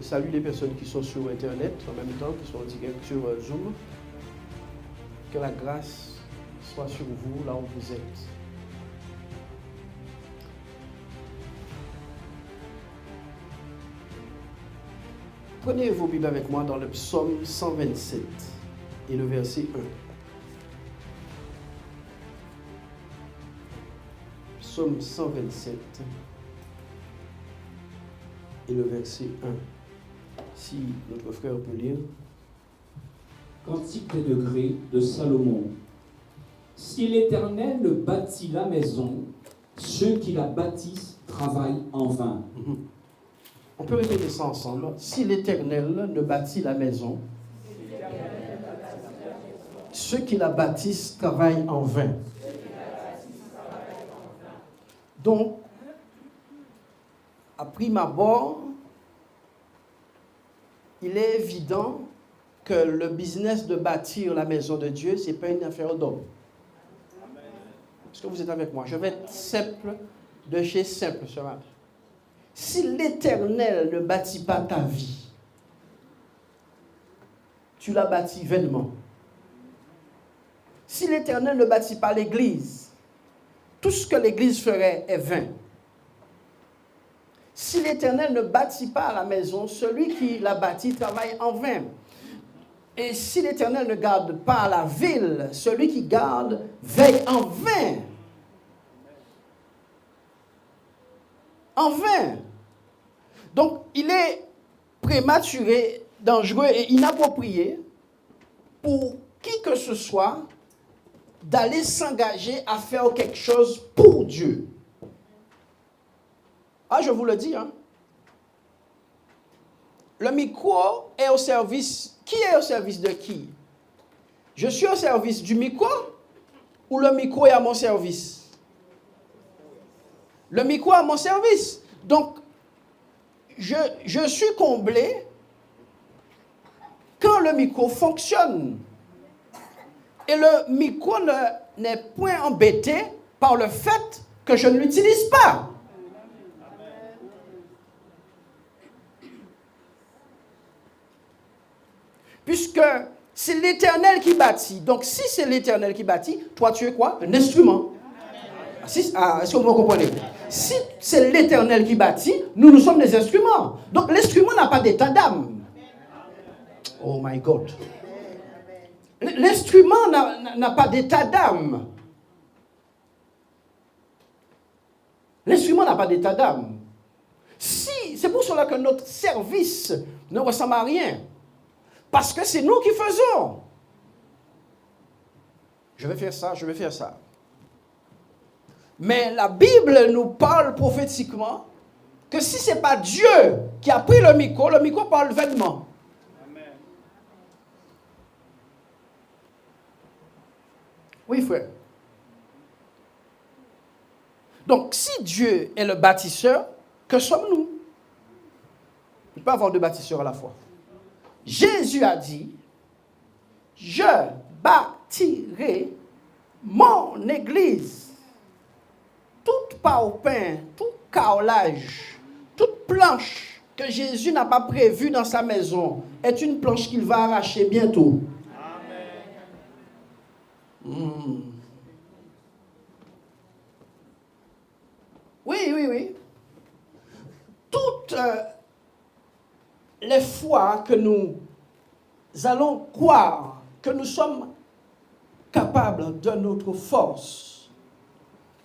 salue les personnes qui sont sur Internet en même temps, qui sont en direct sur Zoom. Que la grâce soit sur vous là où vous êtes. Prenez vos Bibles avec moi dans le psaume 127 et le verset 1. Psaume 127 et le verset 1. Si notre frère peut lire. Cantique des degrés de Salomon. Si l'Éternel ne bâtit la maison, ceux qui la bâtissent travaillent en vain. On peut répéter ça ensemble. Si l'Éternel ne bâtit la maison, ceux qui la bâtissent travaillent en vain. Donc, à prime abord, il est évident que le business de bâtir la maison de Dieu, ce n'est pas une affaire d'homme. Est-ce que vous êtes avec moi? Je vais être simple de chez simple ce matin. Si l'Éternel ne bâtit pas ta vie, tu la bâtis vainement. Si l'Éternel ne bâtit pas l'Église, tout ce que l'Église ferait est vain. Si l'Éternel ne bâtit pas la maison, celui qui la bâtit travaille en vain. Et si l'Éternel ne garde pas la ville, celui qui garde veille en vain. En vain. Donc, il est prématuré, dangereux et inapproprié pour qui que ce soit d'aller s'engager à faire quelque chose pour Dieu. Ah, je vous le dis, hein. Le micro est au service. Qui est au service de qui? Je suis au service du micro ou le micro est à mon service? Le micro est à mon service. Donc, je suis comblé quand le micro fonctionne. Et le micro n'est point embêté par le fait que je ne l'utilise pas. Puisque c'est l'Éternel qui bâtit. Donc, si c'est l'Éternel qui bâtit, toi, tu es quoi? Un instrument. Est-ce que vous me comprenez? Si c'est l'Éternel qui bâtit, nous sommes des instruments. Donc, l'instrument n'a pas d'état d'âme. Oh my God. L'instrument n'a pas d'état d'âme. L'instrument n'a pas d'état d'âme. C'est pour cela que notre service ne ressemble à rien. Parce que c'est nous qui faisons. Je vais faire ça, je vais faire ça. Mais la Bible nous parle prophétiquement que si ce n'est pas Dieu qui a pris le micro parle vainement. Amen. Oui, frère. Donc, si Dieu est le bâtisseur, que sommes-nous? Il ne peut pas avoir deux bâtisseurs à la fois. Jésus a dit, je bâtirai mon église. Toute parpaing, tout carrelage, toute planche que Jésus n'a pas prévue dans sa maison est une planche qu'il va arracher bientôt. Amen. Oui. Toutes les fois que nous allons croire que nous sommes capables de notre force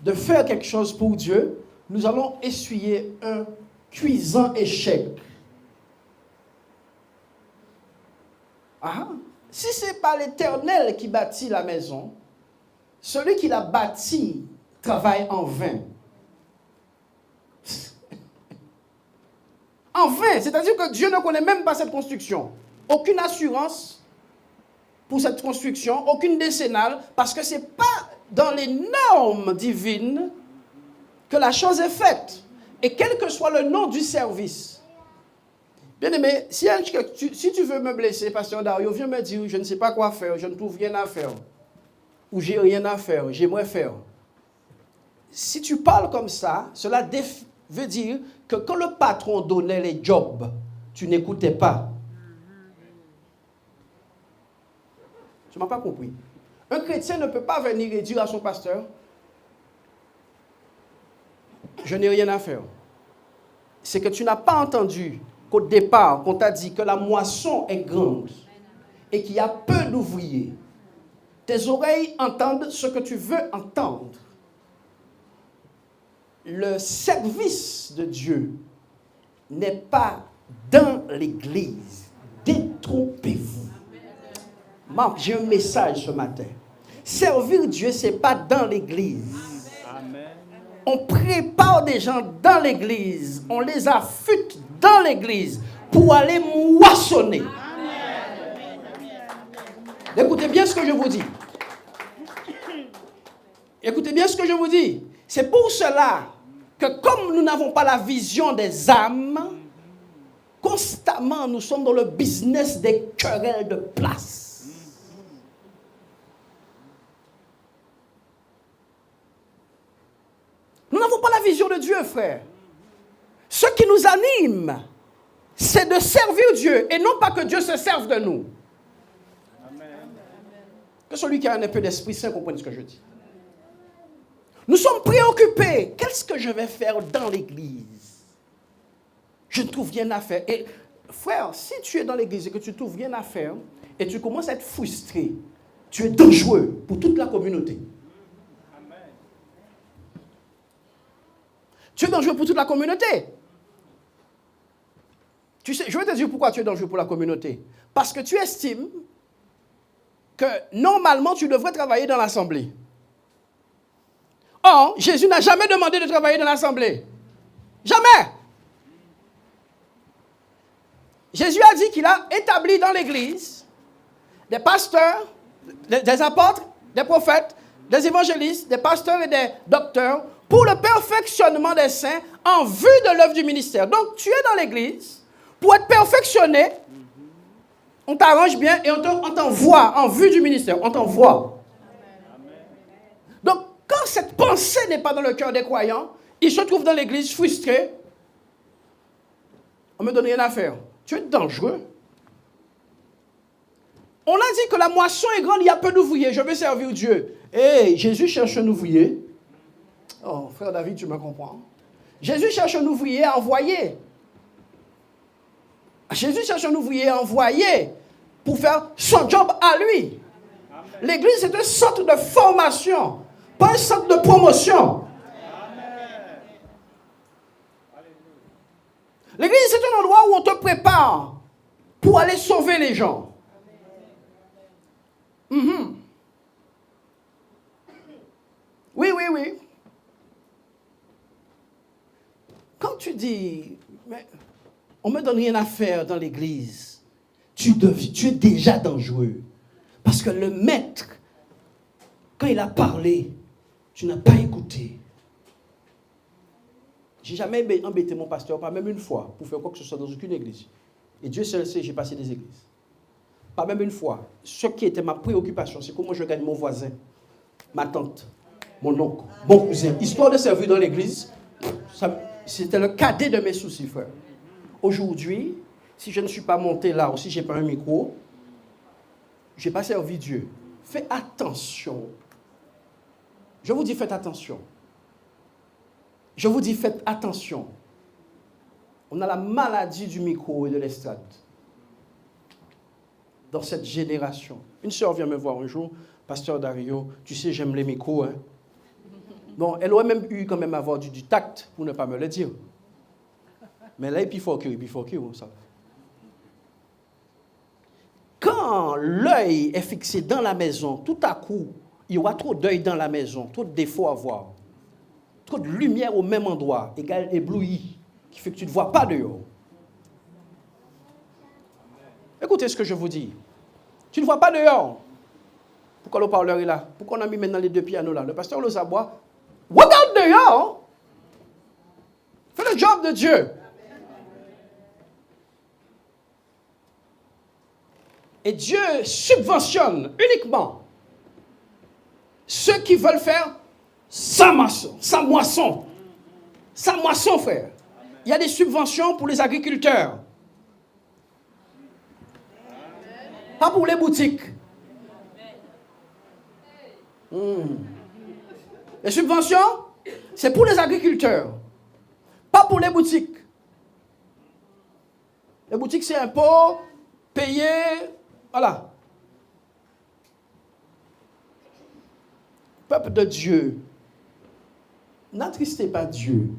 de faire quelque chose pour Dieu, nous allons essuyer un cuisant échec. Si ce n'est pas l'Éternel qui bâtit la maison, celui qui la bâtit travaille en vain. En vain, c'est-à-dire que Dieu ne connaît même pas cette construction. Aucune assurance pour cette construction, aucune décennale, parce que ce n'est pas dans les normes divines que la chose est faite. Et quel que soit le nom du service. Bien aimé, si tu veux me blesser, Pasteur Dario, viens me dire, je ne sais pas quoi faire, je ne trouve rien à faire. Ou j'ai rien à faire, j'aimerais faire. Si tu parles comme ça, cela veut dire que quand le patron donnait les jobs tu n'écoutais pas. Tu ne m'as pas compris. Un chrétien ne peut pas venir et dire à son pasteur, je n'ai rien à faire. C'est que tu n'as pas entendu qu'au départ, qu'on t'a dit que la moisson est grande et qu'il y a peu d'ouvriers. Tes oreilles entendent ce que tu veux entendre. Le service de Dieu n'est pas dans l'église. Détrompez-vous. Marc, j'ai un message ce matin. Servir Dieu, ce n'est pas dans l'église. On prépare des gens dans l'église. On les affûte dans l'église pour aller moissonner. Écoutez bien ce que je vous dis. Écoutez bien ce que je vous dis. C'est pour cela que comme nous n'avons pas la vision des âmes, constamment nous sommes dans le business des querelles de place. Nous n'avons pas la vision de Dieu, frère. Ce qui nous anime, c'est de servir Dieu et non pas que Dieu se serve de nous. Amen. Que celui qui a un peu d'Esprit Saint comprenne ce que je dis. Nous sommes préoccupés. Qu'est-ce que je vais faire dans l'église? Je ne trouve rien à faire. Et frère, si tu es dans l'église et que tu ne trouves rien à faire et tu commences à être frustré, tu es dangereux pour toute la communauté. Tu es dangereux pour toute la communauté. Tu sais, je vais te dire pourquoi tu es dangereux pour la communauté. Parce que tu estimes que normalement tu devrais travailler dans l'assemblée. Or, Jésus n'a jamais demandé de travailler dans l'assemblée. Jamais. Jésus a dit qu'il a établi dans l'église des pasteurs, des apôtres, des prophètes, des évangélistes, des pasteurs et des docteurs pour le perfectionnement des saints en vue de l'œuvre du ministère. Donc, tu es dans l'église pour être perfectionné. On t'arrange bien et on t'envoie en vue du ministère. On t'envoie. Donc, quand cette pensée n'est pas dans le cœur des croyants, ils se trouvent dans l'église frustrés. On ne me donne rien à faire. Tu es dangereux. On a dit que la moisson est grande, il y a peu d'ouvriers. Je veux servir Dieu. Hey, Jésus cherche un ouvrier. Oh, frère David, tu me comprends. Jésus cherche un ouvrier à envoyer. Jésus cherche un ouvrier à envoyer pour faire son job à lui. L'église, c'est un centre de formation, pas un centre de promotion. L'église, c'est un endroit où on te prépare pour aller sauver les gens. Oui. Quand tu dis, mais on ne me donne rien à faire dans l'église, tu es déjà dangereux. Parce que le maître, quand il a parlé, tu n'as pas écouté. J'ai jamais embêté mon pasteur, pas même une fois, pour faire quoi que ce soit dans aucune église. Et Dieu seul sait, j'ai passé des églises. Pas même une fois. Ce qui était ma préoccupation, c'est comment je gagne mon voisin, ma tante, mon oncle, mon cousin. Histoire de servir dans l'église, c'était le cadet de mes soucis, frère. Aujourd'hui, si je ne suis pas monté là, ou si je n'ai pas un micro, je n'ai pas servi Dieu. Fais attention. Je vous dis, faites attention. Je vous dis, faites attention. On a la maladie du micro et de l'estrade. Dans cette génération. Une sœur vient me voir un jour, pasteur Dario, tu sais, j'aime les micros. Hein? Bon, elle aurait même eu quand même avoir du tact pour ne pas me le dire. Mais là, il faut que ça. Quand l'œil est fixé dans la maison, tout à coup, il y aura trop d'œil dans la maison, trop de défauts à voir. Trop de lumière au même endroit, égale ébloui, qui fait que tu ne vois pas dehors. Écoutez ce que je vous dis. Tu ne vois pas dehors. Pourquoi le parleur est là? Pourquoi on a mis maintenant les deux pianos là? Le pasteur le saboie. Regarde dehors. Fais le job de Dieu. Et Dieu subventionne uniquement ceux qui veulent faire sa moisson, frère. Il y a des subventions pour les agriculteurs. Pas pour les boutiques. Les subventions, c'est pour les agriculteurs. Pas pour les boutiques. Les boutiques, c'est impôt, payé, voilà. Peuple de Dieu, n'attristez pas Dieu.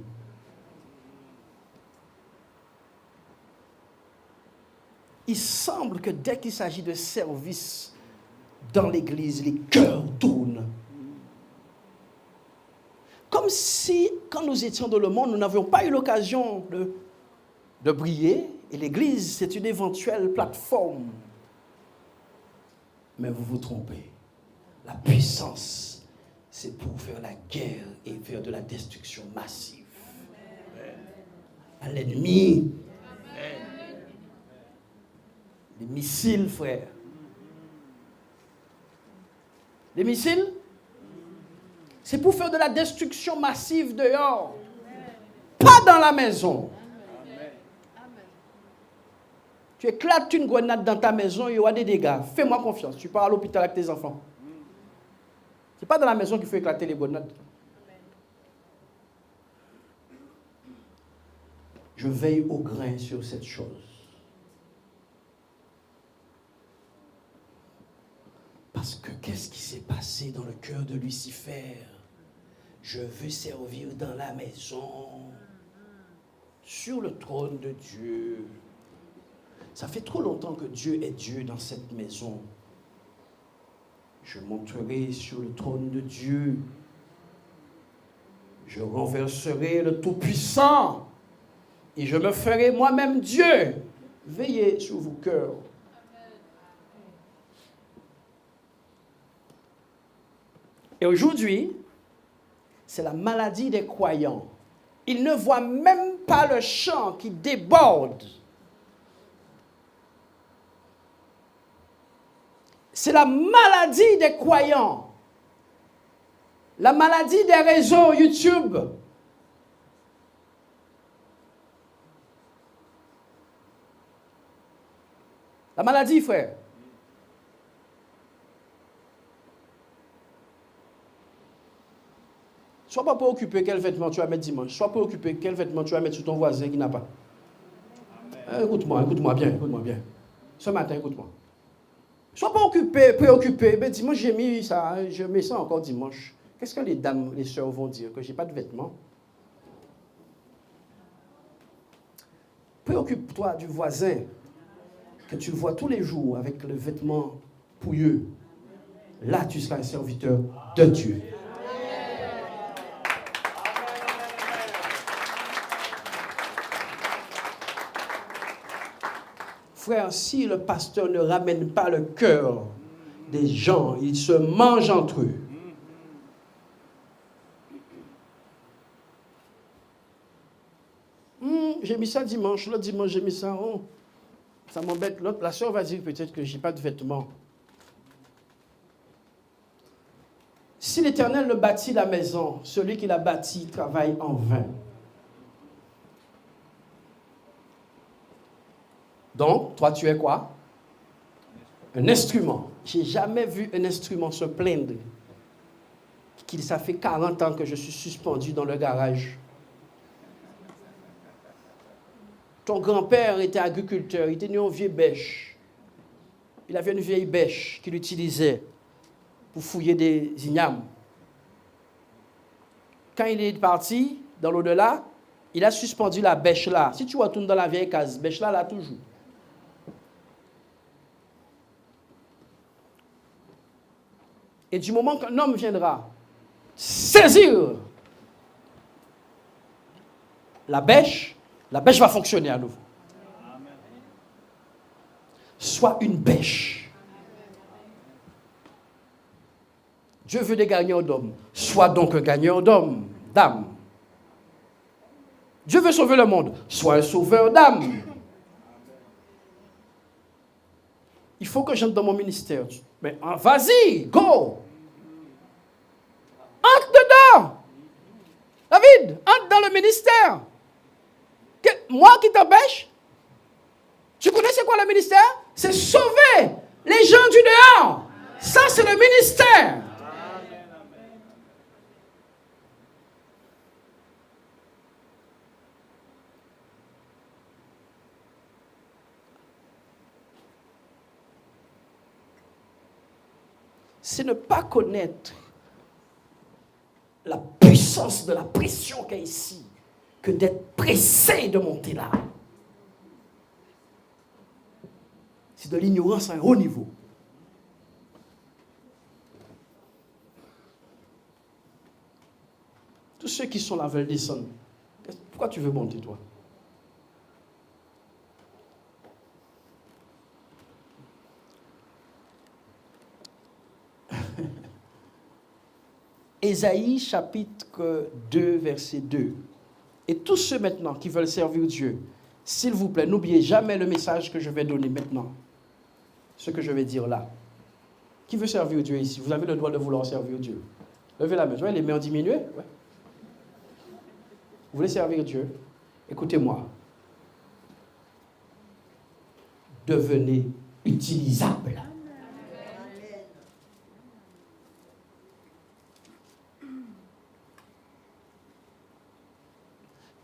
Il semble que dès qu'il s'agit de service dans l'église, les cœurs tournent. Comme si, quand nous étions dans le monde, nous n'avions pas eu l'occasion de briller. Et l'église, c'est une éventuelle plateforme. Mais vous vous trompez. La puissance, c'est pour faire la guerre et faire de la destruction massive. À l'ennemi. Les missiles, frère. Les missiles, c'est pour faire de la destruction massive dehors. Pas dans la maison. Tu éclates une grenade dans ta maison, il y aura des dégâts. Fais-moi confiance. Tu pars à l'hôpital avec tes enfants. Ce n'est pas dans la maison qu'il faut éclater les grenades. Je veille au grain sur cette chose. Parce que qu'est-ce qui s'est passé dans le cœur de Lucifer? Je veux servir dans la maison, sur le trône de Dieu. Ça fait trop longtemps que Dieu est Dieu dans cette maison. Je monterai sur le trône de Dieu. Je renverserai le Tout-Puissant. Et je me ferai moi-même Dieu. Veillez sur vos cœurs. Et aujourd'hui, c'est la maladie des croyants. Ils ne voient même pas le champ qui déborde. C'est la maladie des croyants. La maladie des réseaux YouTube. La maladie, frère. Sois pas préoccupé quel vêtement tu vas mettre dimanche. Sois préoccupé quel vêtement tu vas mettre sur ton voisin qui n'a pas. Écoute-moi bien. Ce matin, écoute-moi. Sois pas préoccupé. Ben, dimanche, j'ai mis ça, je mets ça encore dimanche. Qu'est-ce que les dames, les sœurs vont dire? Que j'ai pas de vêtements? Préoccupe-toi du voisin que tu vois tous les jours avec le vêtement pouilleux. Là, tu seras un serviteur de Dieu. Frère, si le pasteur ne ramène pas le cœur des gens, ils se mangent entre eux. J'ai mis ça dimanche, l'autre dimanche j'ai mis ça. Ça m'embête. L'autre, la soeur va dire peut-être que je n'ai pas de vêtements. Si l'Éternel ne bâtit la maison, celui qui l'a bâti travaille en vain. Donc, toi, tu es quoi? Un instrument. Je n'ai jamais vu un instrument se plaindre qu'il ça fait 40 ans que je suis suspendu dans le garage. Ton grand-père était agriculteur, il tenait une vieille bêche. Il avait une vieille bêche qu'il utilisait pour fouiller des ignames. Quand il est parti dans l'au-delà, il a suspendu la bêche là. Si tu retournes dans la vieille case, bêche là, là toujours. Et du moment qu'un homme viendra saisir la bêche va fonctionner à nouveau. Sois une bêche. Dieu veut des gagnants d'hommes. Sois donc un gagnant d'hommes, d'âmes. Dieu veut sauver le monde. Sois un sauveur d'âmes. Il faut que j'entre dans mon ministère. Mais vas-y, go. Entre dedans. David, entre dans le ministère. Moi qui t'empêche, tu connais c'est quoi le ministère? C'est sauver Les gens du dehors. Ça, c'est le ministère. C'est ne pas connaître la puissance de la pression qu'il y a ici que d'être pressé de monter là. C'est de l'ignorance à un haut niveau. Tous ceux qui sont là veulent descendre. Pourquoi tu veux monter, toi? Ésaïe chapitre 2, verset 2. Et tous ceux maintenant qui veulent servir Dieu, s'il vous plaît, n'oubliez jamais le message que je vais donner maintenant. Ce que je vais dire là. Qui veut servir Dieu ici? Vous avez le droit de vouloir servir Dieu. Levez la main. Ouais, les mains ont diminué. Ouais. Vous voulez servir Dieu? Écoutez-moi. Devenez utilisable.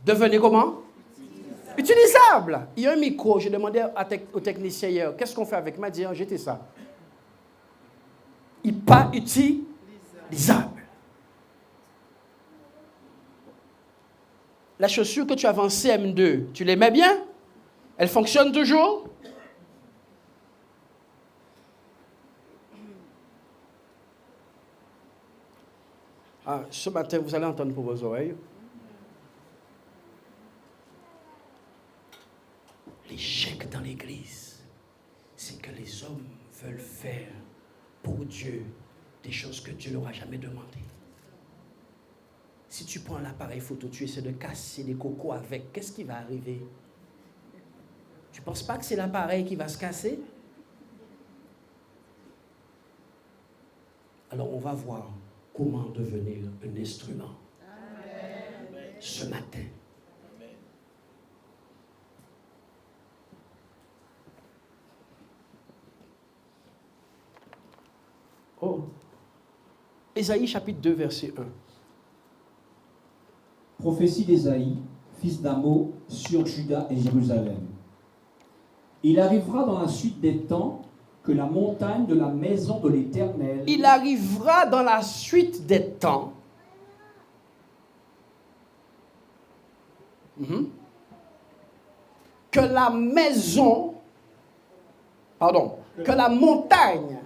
Devenez comment? Utilisable. Il y a un micro. J'ai demandé au technicien hier, qu'est-ce qu'on fait avec? Il m'a dit, jetez ça. Il n'est pas utilisable. La chaussure que tu as en CM2, tu l'aimais bien? Elle fonctionne toujours? Ah, ce matin, vous allez entendre pour vos oreilles. L'échec dans l'Église, c'est que les hommes veulent faire pour Dieu des choses que Dieu n'aura jamais demandées. Si tu prends l'appareil photo, tu essaies de casser des cocos avec, qu'est-ce qui va arriver? Tu ne penses pas que c'est l'appareil qui va se casser? Alors on va voir comment devenir un instrument. Amen. Ce matin. Oh. Ésaïe chapitre 2, verset 1. Prophétie d'Ésaïe, fils d'Amo, sur Juda et Jérusalem. Il arrivera dans la suite des temps que la montagne de la maison de l'Éternel... Il arrivera dans la suite des temps que la maison... que la montagne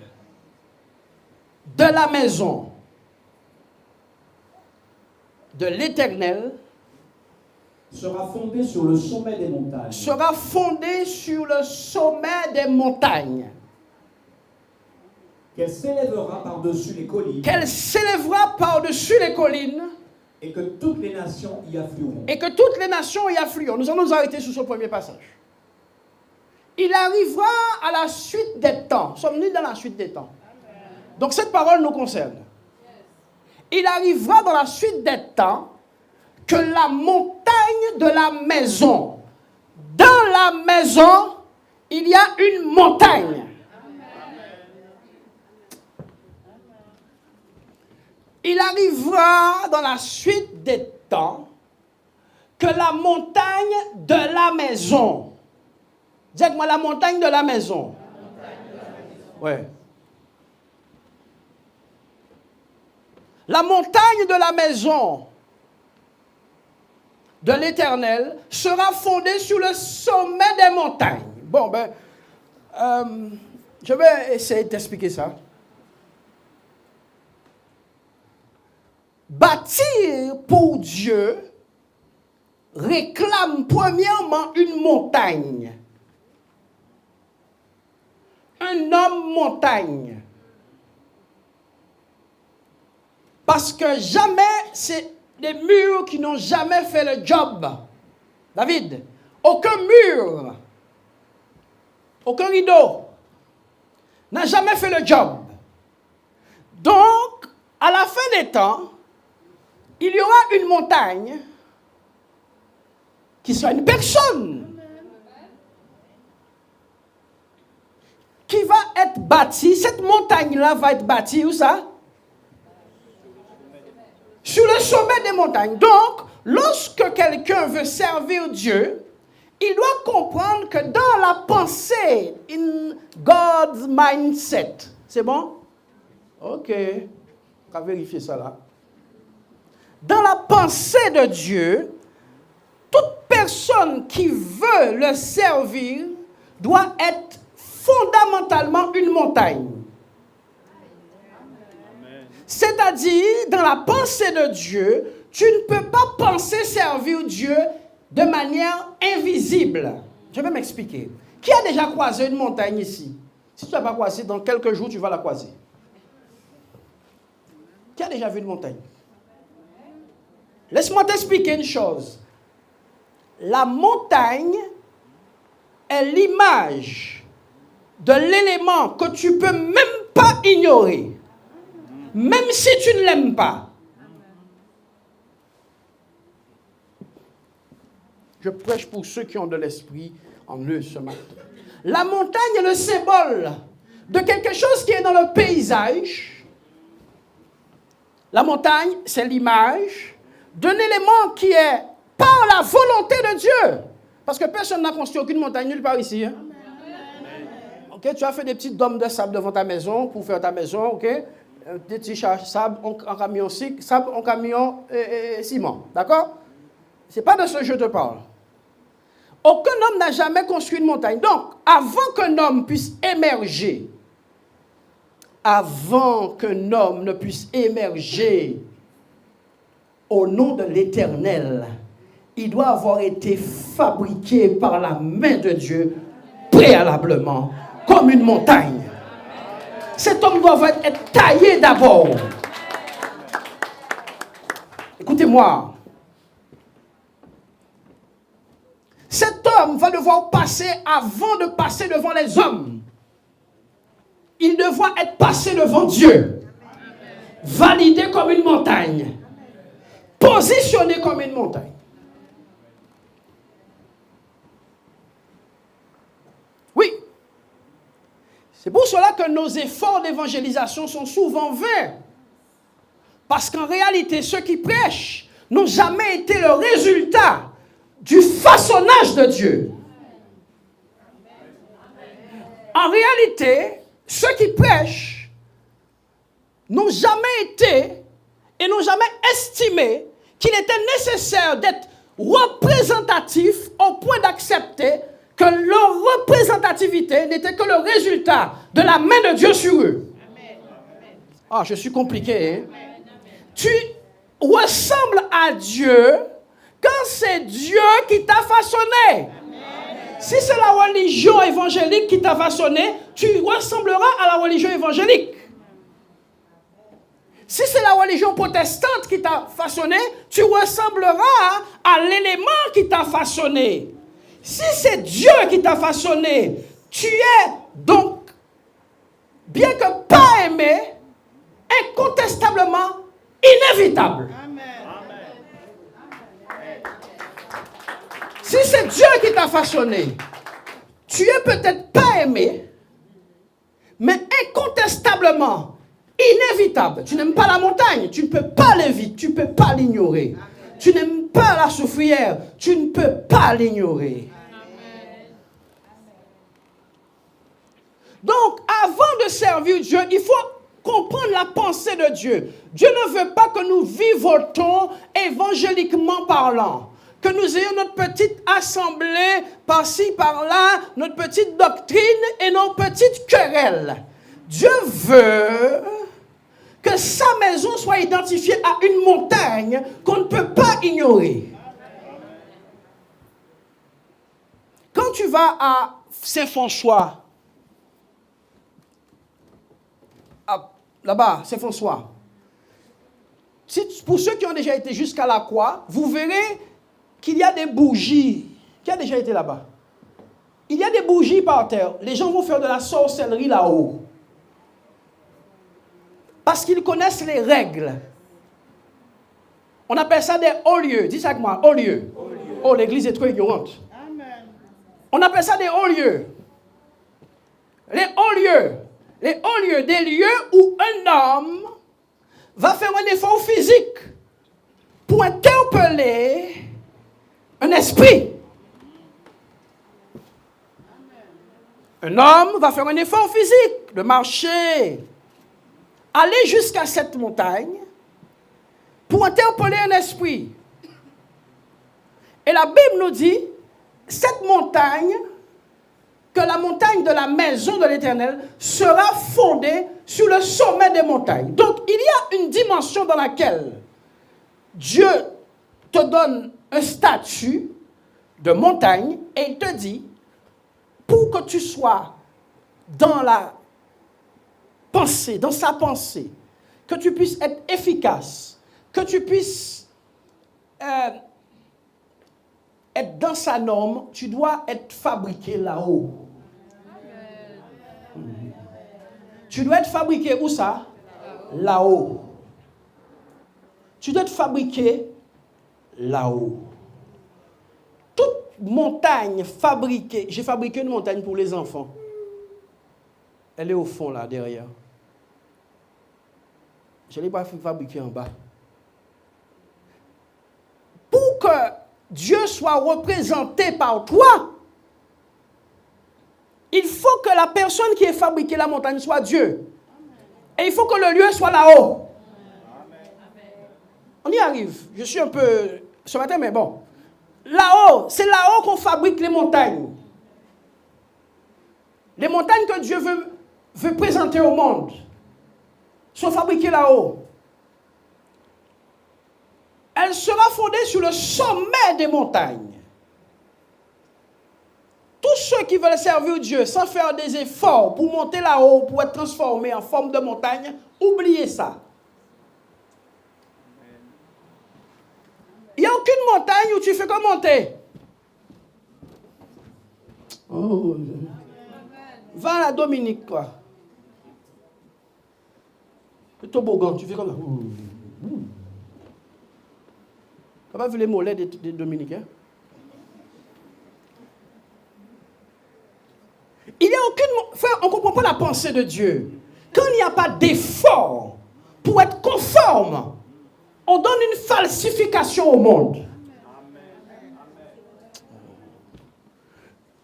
de la maison de l'Éternel sera fondée sur le sommet des montagnes. Sera fondée sur le sommet des montagnes. Qu'elle s'élèvera par-dessus les collines. Qu'elle s'élèvera par-dessus les collines. Et que toutes les nations y afflueront. Et que toutes les nations y afflueront. Nous allons nous arrêter sur ce premier passage. Il arrivera à la suite des temps. Sommes-nous dans la suite des temps? Donc cette parole nous concerne. Il arrivera dans la suite des temps que la montagne de la maison, dans la maison, il y a une montagne. Il arrivera dans la suite des temps que la montagne de la maison. Dites-moi la montagne de la maison. Ouais. La montagne de la maison de l'Éternel sera fondée sur le sommet des montagnes. Bon, je vais essayer d'expliquer ça. Bâtir pour Dieu réclame premièrement une montagne. Un homme montagne. Parce que jamais, c'est des murs qui n'ont jamais fait le job. David, aucun mur, aucun rideau n'a jamais fait le job. Donc, à la fin des temps, il y aura une montagne qui sera une personne qui va être bâtie, cette montagne-là va être bâtie, où ça? Sur le sommet des montagnes. Donc, lorsque quelqu'un veut servir Dieu, il doit comprendre que dans la pensée, in God's mindset, c'est bon? Ok, on va vérifier ça là. Dans la pensée de Dieu, toute personne qui veut le servir doit être fondamentalement une montagne. C'est-à-dire, dans la pensée de Dieu, tu ne peux pas penser servir Dieu de manière invisible. Je vais m'expliquer. Qui a déjà croisé une montagne ici? Si tu n'as pas croisé, dans quelques jours, tu vas la croiser. Qui a déjà vu une montagne? Laisse-moi t'expliquer une chose. La montagne est l'image de l'élément que tu ne peux même pas ignorer. Même si tu ne l'aimes pas. Je prêche pour ceux qui ont de l'esprit en eux ce matin. La montagne est le symbole de quelque chose qui est dans le paysage. La montagne, c'est l'image d'un élément qui est par la volonté de Dieu. Parce que personne n'a construit aucune montagne nulle part ici. Hein? Okay, tu as fait des petites dômes de sable devant ta maison pour faire ta maison, ok? Des petits sable en camion sable en camion ciment, d'accord? C'est pas de ce que je te parle. Aucun homme n'a jamais construit une montagne. Donc, avant qu'un homme puisse émerger, au nom de l'Éternel, il doit avoir été fabriqué par la main de Dieu préalablement, comme une montagne. Cet homme doit être taillé d'abord. Écoutez-moi. Cet homme va devoir passer avant de passer devant les hommes. Il devra être passé devant Dieu. Validé comme une montagne. Positionné comme une montagne. Oui. C'est pour cela que nos efforts d'évangélisation sont souvent vains. Parce qu'en réalité, ceux qui prêchent n'ont jamais été le résultat du façonnage de Dieu. En réalité, ceux qui prêchent n'ont jamais été et n'ont jamais estimé qu'il était nécessaire d'être représentatif au point d'accepter que leur représentativité n'était que le résultat de la main de Dieu sur eux. Ah, je suis compliqué. Hein? Tu ressembles à Dieu quand c'est Dieu qui t'a façonné. Si c'est la religion évangélique qui t'a façonné, tu ressembleras à la religion évangélique. Si c'est la religion protestante qui t'a façonné, tu ressembleras à l'élément qui t'a façonné. Si c'est Dieu qui t'a façonné, tu es donc, bien que pas aimé, incontestablement inévitable. Si c'est Dieu qui t'a façonné, tu es peut-être pas aimé, mais incontestablement inévitable. Tu n'aimes pas la montagne, tu ne peux pas l'éviter, tu ne peux pas l'ignorer. Tu n'aimes pas la soufrière, tu ne peux pas l'ignorer. Donc, avant de servir Dieu, il faut comprendre la pensée de Dieu. Dieu ne veut pas que nous vivotons évangéliquement parlant. Que nous ayons notre petite assemblée par-ci, par-là, notre petite doctrine et nos petites querelles. Dieu veut que sa maison soit identifiée à une montagne qu'on ne peut pas ignorer. Quand tu vas à Saint-François, là-bas, Saint-François, pour ceux qui ont déjà été jusqu'à la croix, vous verrez qu'il y a des bougies. Qui a déjà été là-bas? Il y a des bougies par terre. Les gens vont faire de la sorcellerie là-haut. Parce qu'ils connaissent les règles. On appelle ça des hauts lieux. Dis ça avec moi, hauts lieux. Oh, l'église est trop ignorante. Amen. On appelle ça des hauts lieux. Les hauts lieux. les hauts lieux, des lieux où un homme va faire un effort physique pour interpeller un esprit. Un homme va faire un effort physique de marcher, aller jusqu'à cette montagne pour interpeller un esprit. Et la Bible nous dit, cette montagne, que la montagne de la maison de l'Éternel sera fondée sur le sommet des montagnes. Donc, il y a une dimension dans laquelle Dieu te donne un statut de montagne et il te dit, pour que tu sois dans la pensée, dans sa pensée, que tu puisses être efficace, que tu puisses être dans sa norme, tu dois être fabriqué là-haut. Tu dois être fabriqué où ça? Là-haut. Tu dois être fabriqué là-haut. Toute montagne fabriquée, j'ai fabriqué une montagne pour les enfants. Elle est au fond là, derrière. Je ne l'ai pas fabriquée en bas. Pour que Dieu soit représenté par toi, il faut que la personne qui ait fabriqué la montagne soit Dieu. Et il faut que le lieu soit là-haut. On y arrive. Je suis un peu ce matin, mais bon. Là-haut, c'est là-haut qu'on fabrique les montagnes. Les montagnes que Dieu veut présenter au monde sont fabriquées là-haut. Elle sera fondée sur le sommet des montagnes. Tous ceux qui veulent servir Dieu sans faire des efforts pour monter là-haut, pour être transformés en forme de montagne, oubliez ça. Il n'y a aucune montagne où tu fais que monter. Oh. Va à la Dominique, quoi. Le toboggan, tu fais comme ça. Tu n'as pas vu les mollets des Dominicains? Il n'y a aucune... Frère, on ne comprend pas la pensée de Dieu. Quand il n'y a pas d'effort pour être conforme, on donne une falsification au monde.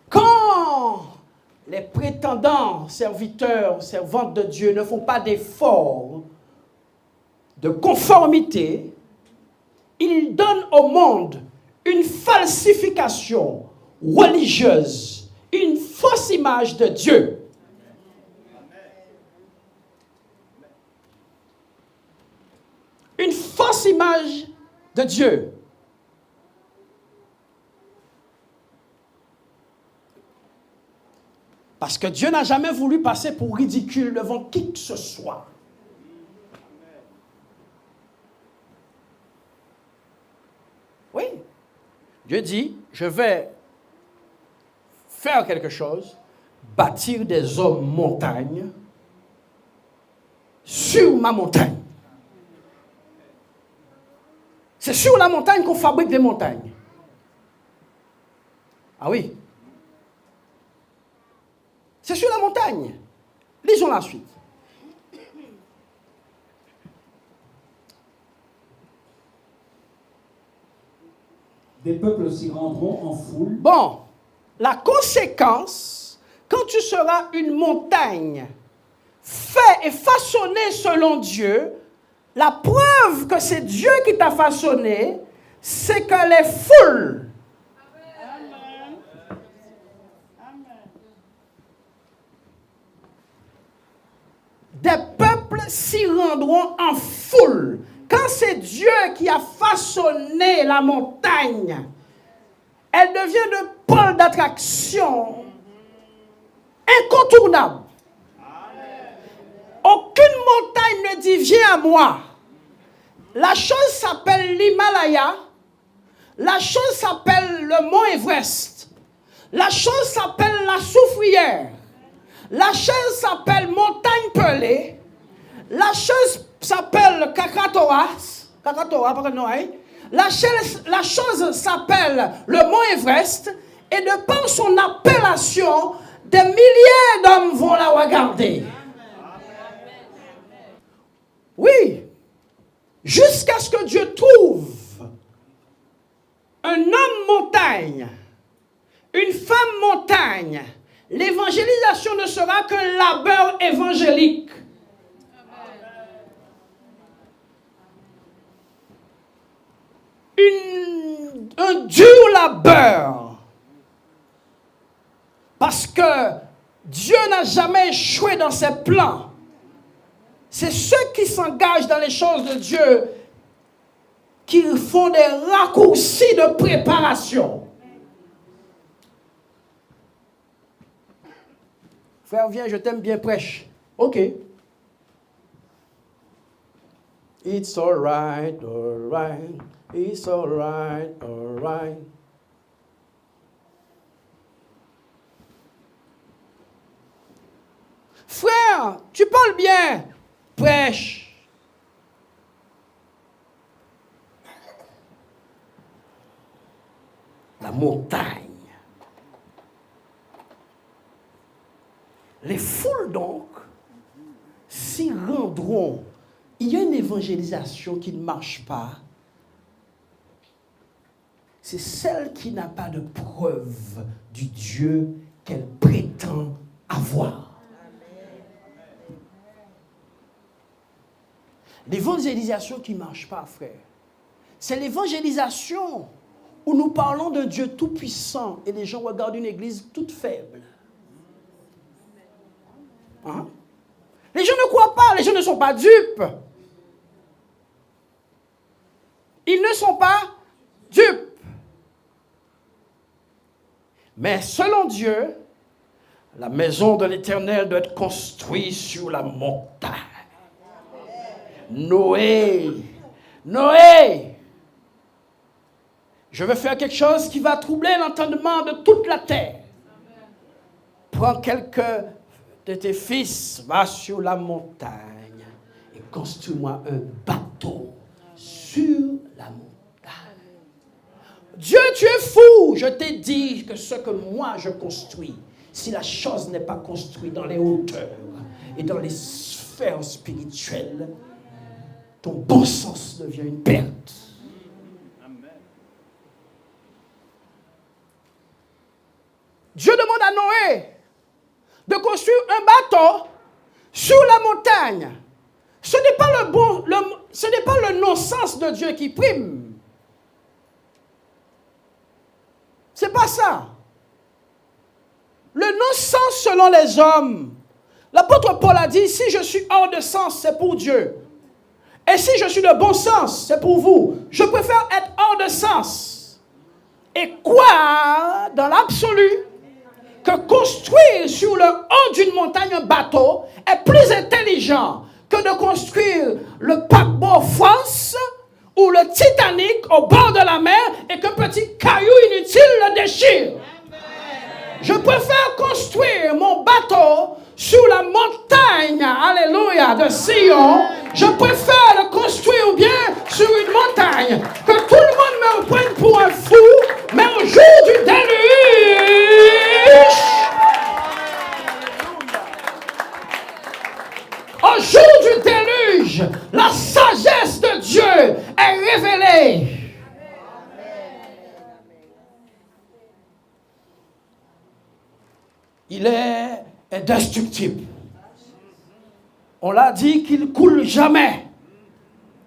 Quand les prétendants, serviteurs, servantes de Dieu ne font pas d'effort de conformité, ils donnent au monde une falsification religieuse, une fausse image de Dieu. Une fausse image de Dieu. Parce que Dieu n'a jamais voulu passer pour ridicule devant qui que ce soit. Oui. Dieu dit, je vais faire quelque chose, bâtir des hommes montagnes sur ma montagne. C'est sur la montagne qu'on fabrique des montagnes. Ah oui. C'est sur la montagne. Lisons la suite. Des peuples s'y rendront en foule. Bon, la conséquence, quand tu seras une montagne faite et façonnée selon Dieu, la preuve que c'est Dieu qui t'a façonné, c'est que les foules des peuples s'y rendront en foule. Quand c'est Dieu qui a façonné la montagne, elle devient de pôle d'attraction incontournable. Aucune montagne ne dit viens à moi. La chose s'appelle l'Himalaya. La chose s'appelle le mont Everest. La chose s'appelle la soufrière. La chose s'appelle montagne pelée. La chose s'appelle Krakatoa. Krakatoa, pas non, hein? La chose s'appelle le mont Everest. Et de par son appellation, des milliers d'hommes vont la regarder. Oui. Jusqu'à ce que Dieu trouve un homme montagne, une femme montagne, l'évangélisation ne sera qu'un labeur évangélique. Un dur labeur. Parce que Dieu n'a jamais échoué dans ses plans. C'est ceux qui s'engagent dans les choses de Dieu qui font des raccourcis de préparation. Frère, viens, je t'aime bien, prêche. OK. It's all right, it's all right, all right. Frère, tu parles bien, prêche. La montagne. Les foules donc s'y rendront. Il y a une évangélisation qui ne marche pas. C'est celle qui n'a pas de preuve du Dieu qu'elle prétend avoir. L'évangélisation qui ne marche pas, frère, c'est l'évangélisation où nous parlons d'un Dieu tout-puissant et les gens regardent une église toute faible. Hein? Les gens ne croient pas, les gens ne sont pas dupes. Ils ne sont pas dupes. Mais selon Dieu, la maison de l'Éternel doit être construite sur la montagne. Noé, je veux faire quelque chose qui va troubler l'entendement de toute la terre. Prends quelques de tes fils, va sur la montagne et construis-moi un bateau sur la montagne. Dieu, tu es fou. Je t'ai dit que ce que moi je construis, si la chose n'est pas construite dans les hauteurs et dans les sphères spirituelles, ton bon sens devient une perte. Dieu demande à Noé de construire un bateau sur la montagne. Ce n'est pas le non-sens de Dieu qui prime. C'est pas ça. Le non-sens selon les hommes. L'apôtre Paul a dit, si je suis hors de sens, c'est pour Dieu. Et si je suis de bon sens, c'est pour vous. Je préfère être hors de sens. Et croire dans l'absolu que construire sur le haut d'une montagne un bateau est plus intelligent que de construire le paquebot France ou le Titanic au bord de la mer et qu'un petit caillou inutile le déchire. Je préfère construire mon bateau sur la montagne, alléluia, de Sion. Je préfère le construire bien sur une montagne, que tout le monde me prenne pour un fou, mais au jour du déluge, au jour du déluge, la sagesse de Dieu est révélée. Il est indestructible. On l'a dit qu'il ne coule jamais.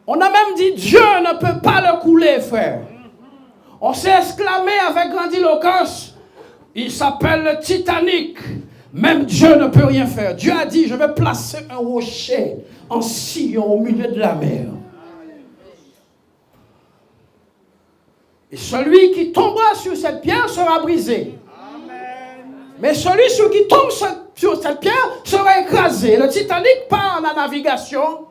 On a même dit Dieu ne peut pas le couler, frère. On s'est exclamé avec grandiloquence, il s'appelle le Titanic. Même Dieu ne peut rien faire. Dieu a dit, je vais placer un rocher en Sion au milieu de la mer. Et celui qui tombera sur cette pierre sera brisé. Mais celui qui tombe sur cette pierre sera écrasé. Le Titanic part en navigation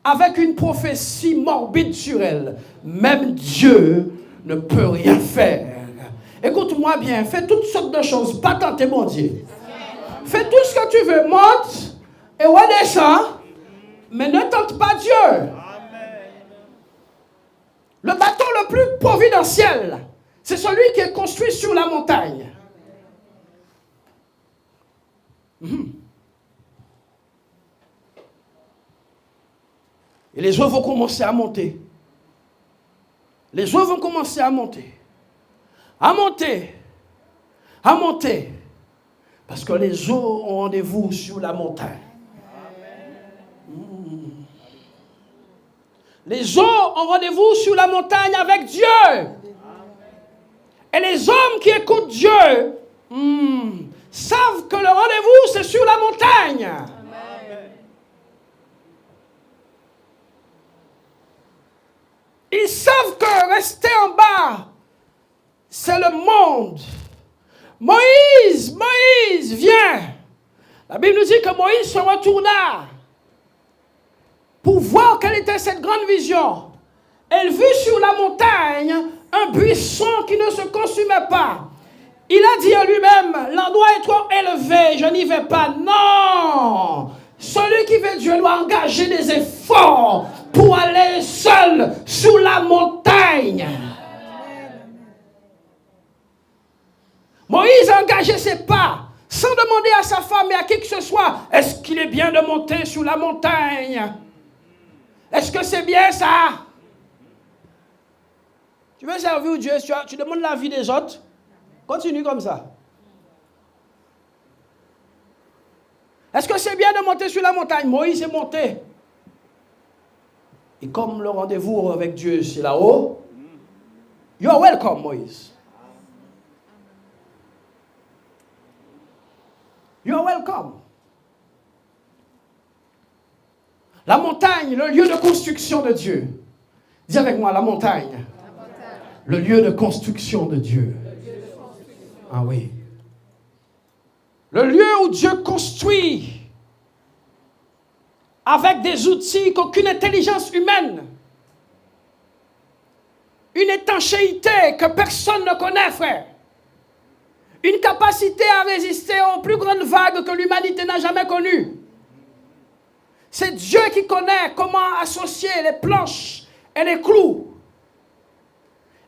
avec une prophétie morbide sur elle. Même Dieu ne peut rien faire. Écoute-moi bien, fais toutes sortes de choses, pas tenter mon Dieu. Fais tout ce que tu veux, monte et redescends, mais ne tente pas Dieu. Le bateau le plus providentiel, c'est celui qui est construit sur la montagne. Et les eaux vont commencer à monter. Les eaux vont commencer à monter. À monter. À monter. Parce que les eaux ont rendez-vous sur la montagne. Les eaux ont rendez-vous sur la montagne avec Dieu. Et les hommes qui écoutent Dieu savent que le rendez-vous, c'est sur la montagne. Ils savent que rester en bas, c'est le monde. Moïse, viens. La Bible nous dit que Moïse se retourna pour voir quelle était cette grande vision. Elle vit sur la montagne un buisson qui ne se consumait pas. Il a dit à lui-même, l'endroit est trop élevé, je n'y vais pas. Non! Celui qui veut Dieu doit engager des efforts pour aller seul sur la montagne. Moïse a engagé ses pas sans demander à sa femme et à qui que ce soit, est-ce qu'il est bien de monter sur la montagne? Est-ce que c'est bien ça? Tu veux servir Dieu, tu demandes la vie des autres, continue comme ça. Est-ce que c'est bien de monter sur la montagne? Moïse est monté. Et comme le rendez-vous avec Dieu, c'est là-haut, you are welcome, Moïse. You are welcome. La montagne, le lieu de construction de Dieu. Dis avec moi, la montagne. Le lieu de construction de Dieu. Ah oui. Le lieu où Dieu construit avec des outils qu'aucune intelligence humaine, une étanchéité que personne ne connaît, frère. Une capacité à résister aux plus grandes vagues que l'humanité n'a jamais connues. C'est Dieu qui connaît comment associer les planches et les clous.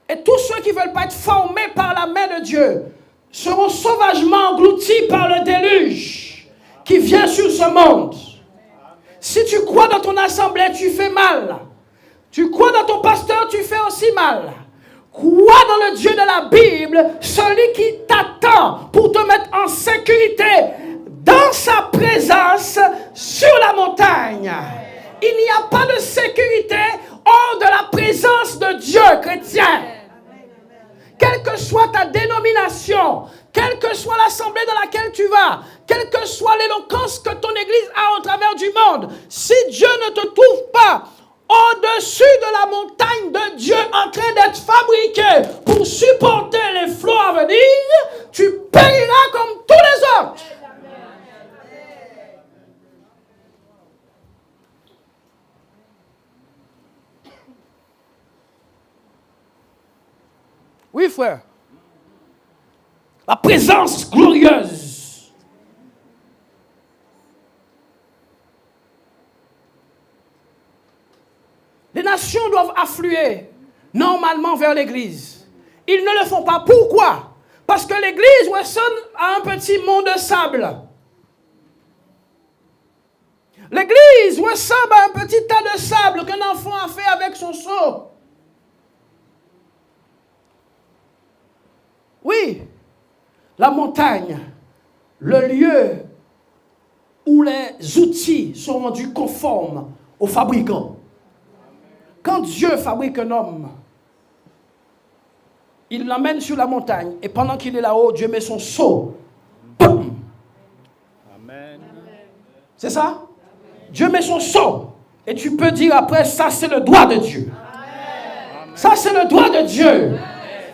Et tous ceux qui ne veulent pas être formés par la main de Dieu seront sauvagement engloutis par le déluge qui vient sur ce monde. Si tu crois dans ton assemblée, tu fais mal. Tu crois dans ton pasteur, tu fais aussi mal. Crois dans le Dieu de la Bible, celui qui t'attend pour te mettre en sécurité dans sa présence sur la montagne. Il n'y a pas de sécurité hors de la présence de Dieu, chrétien. Quelle que soit ta dénomination, quelle que soit l'assemblée dans laquelle tu vas, quelle que soit l'éloquence que ton église a au travers du monde, si Dieu ne te trouve pas au-dessus de la montagne de Dieu en train d'être fabriqué pour supporter les flots à venir, tu périras comme tous les autres. Oui, frère. La présence glorieuse. Les nations doivent affluer normalement vers l'église. Ils ne le font pas. Pourquoi? Parce que l'église ressemble à un petit mont de sable. L'église ressemble à un petit tas de sable qu'un enfant a fait avec son seau. Oui, la montagne, le lieu où les outils sont rendus conformes aux fabricants. Quand Dieu fabrique un homme, il l'emmène sur la montagne et pendant qu'il est là-haut, Dieu met son seau. Boum. Amen. C'est ça? Dieu met son seau et tu peux dire après, ça c'est le doigt de Dieu. Amen. Ça c'est le doigt de Dieu.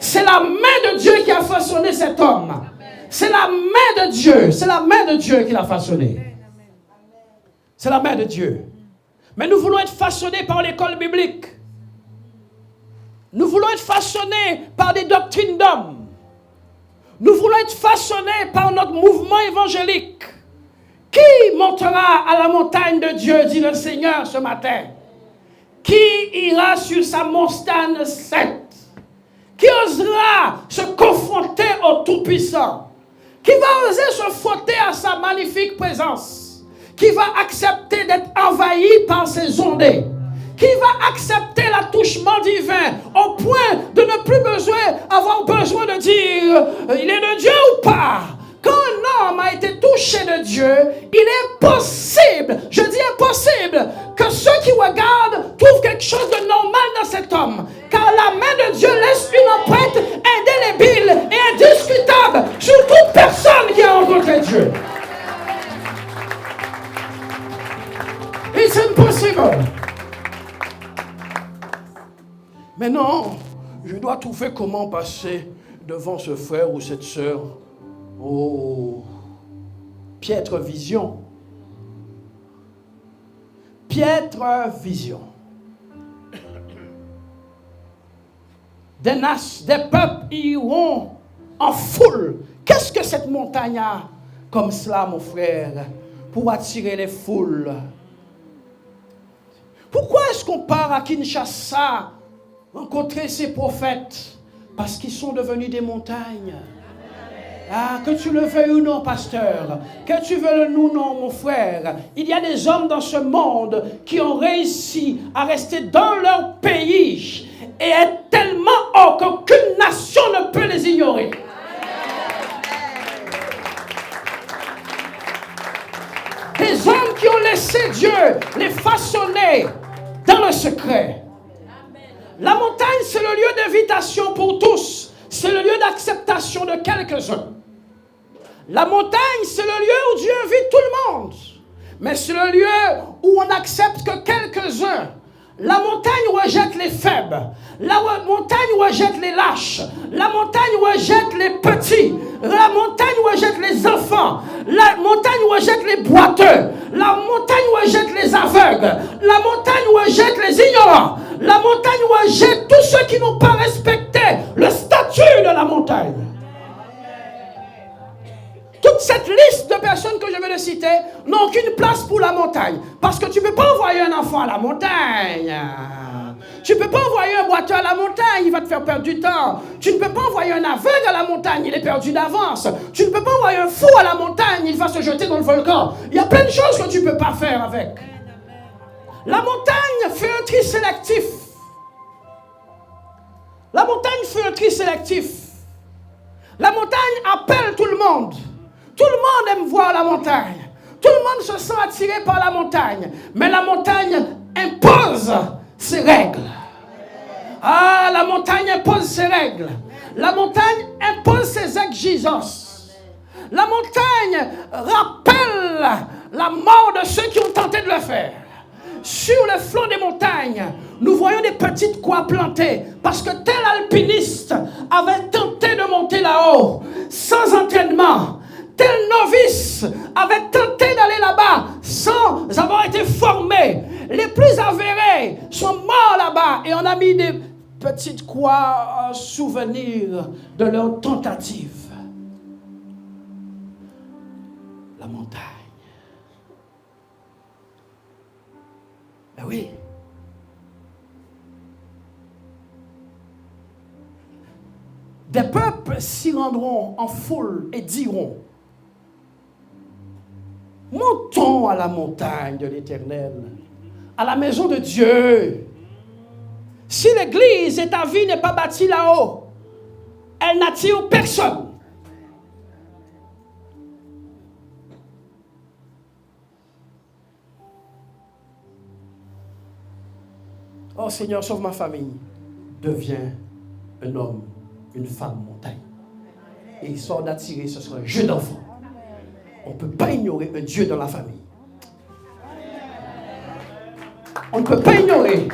C'est la main de Dieu qui a façonné cet homme. C'est la main de Dieu. C'est la main de Dieu qui l'a façonné. C'est la main de Dieu. Mais nous voulons être façonnés par l'école biblique. Nous voulons être façonnés par des doctrines d'hommes. Nous voulons être façonnés par notre mouvement évangélique. Qui montera à la montagne de Dieu, dit le Seigneur ce matin? Qui ira sur sa montagne sainte? Qui osera se confronter au Tout-Puissant? Qui va oser se frotter à sa magnifique présence? Qui va accepter d'être envahi par ses ondées? qui va accepter l'attouchement divin au point de ne plus avoir besoin de dire il est de Dieu ou pas. Quand un homme a été touché de Dieu, il est possible, je dis impossible, que ceux qui regardent trouvent quelque chose de normal dans cet homme. Car la main de Dieu laisse une empreinte indélébile et indiscutable sur toute personne qui a rencontré Dieu. It's impossible. Mais non, je dois trouver comment passer devant ce frère ou cette sœur. Oh, piètre vision. Piètre vision. Des peuples iront en foule. Qu'est-ce que cette montagne a comme cela, mon frère, pour attirer les foules? Pourquoi est-ce qu'on part à Kinshasa rencontrer ces prophètes? Parce qu'ils sont devenus des montagnes. Ah, que tu le veuilles ou non, pasteur, que tu veux le ou non, mon frère, il y a des hommes dans ce monde qui ont réussi à rester dans leur pays et être tellement haut qu'aucune nation ne peut les ignorer. Des hommes qui ont laissé Dieu les façonner dans le secret. La montagne, c'est le lieu d'invitation pour tous. C'est le lieu d'acceptation de quelques-uns. La montagne, c'est le lieu où Dieu invite tout le monde. Mais c'est le lieu où on n'accepte que quelques-uns. La montagne rejette les faibles. La montagne rejette les lâches. La montagne rejette les petits. La montagne rejette les enfants. La montagne rejette les boiteux. La montagne rejette les aveugles. La montagne rejette les ignorants. La montagne rejette tous ceux qui n'ont pas respecté le statut de la montagne. Toute cette liste de personnes que je vais de citer n'ont aucune place pour la montagne. Parce que tu ne peux pas envoyer un enfant à la montagne. Tu ne peux pas envoyer un boiteux à la montagne, il va te faire perdre du temps. Tu ne peux pas envoyer un aveugle à la montagne, il est perdu d'avance. Tu ne peux pas envoyer un fou à la montagne, il va se jeter dans le volcan. Il y a plein de choses que tu ne peux pas faire avec. La montagne fait un tri sélectif. La montagne fait un tri sélectif. La montagne appelle tout le monde. Tout le monde aime voir la montagne. Tout le monde se sent attiré par la montagne. Mais la montagne impose ses règles. Ah, la montagne impose ses règles. La montagne impose ses exigences. La montagne rappelle la mort de ceux qui ont tenté de le faire. Sur le flanc des montagnes, nous voyons des petites croix plantées parce que tel alpiniste avait tenté de monter là-haut sans entraînement. Tel novice avait tenté d'aller là-bas sans avoir été formé. Les plus avérés sont morts là-bas et on a mis des petites croix en souvenir de leur tentative. La montagne. Ben oui. Des peuples s'y rendront en foule et diront: montons à la montagne de l'Éternel, à la maison de Dieu. Si l'église et ta vie n'est pas bâtie là-haut, elle n'attire personne. Oh Seigneur, sauve ma famille. Deviens un homme, une femme montagne. Et histoire d'attirer, ce sera un jeu d'enfant. On ne peut pas ignorer un Dieu dans la famille. On ne peut pas ignorer.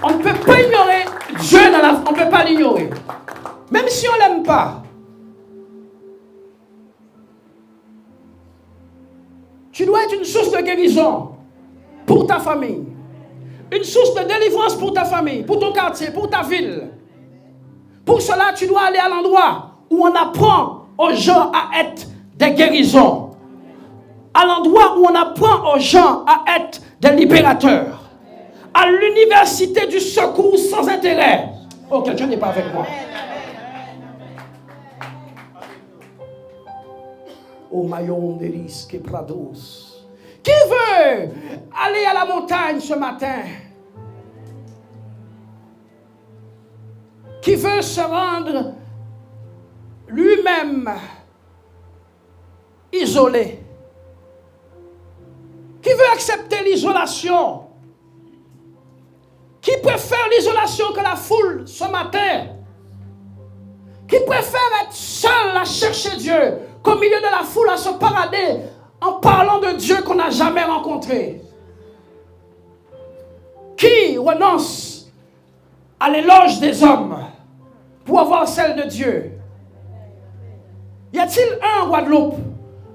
On ne peut pas ignorer Dieu dans la famille. On ne peut pas l'ignorer. Même si on ne l'aime pas. Tu dois être une source de guérison pour ta famille. Une source de délivrance pour ta famille, pour ton quartier, pour ta ville. Pour cela, tu dois aller à l'endroit où on apprend aux gens à être des guérisons. À l'endroit où on apprend aux gens à être des libérateurs. À l'université du secours sans intérêt. Oh, quelqu'un n'est pas avec moi. Oh, maillon des risques et prados. Qui veut aller à la montagne ce matin? Qui veut se rendre lui-même isolé? Qui veut accepter l'isolation? Qui préfère l'isolation que la foule ce matin? Qui préfère être seul à chercher Dieu qu'au milieu de la foule à se parader en parlant de Dieu qu'on n'a jamais rencontré? Qui renonce à l'éloge des hommes pour avoir celle de Dieu? Y a-t-il un en Guadeloupe,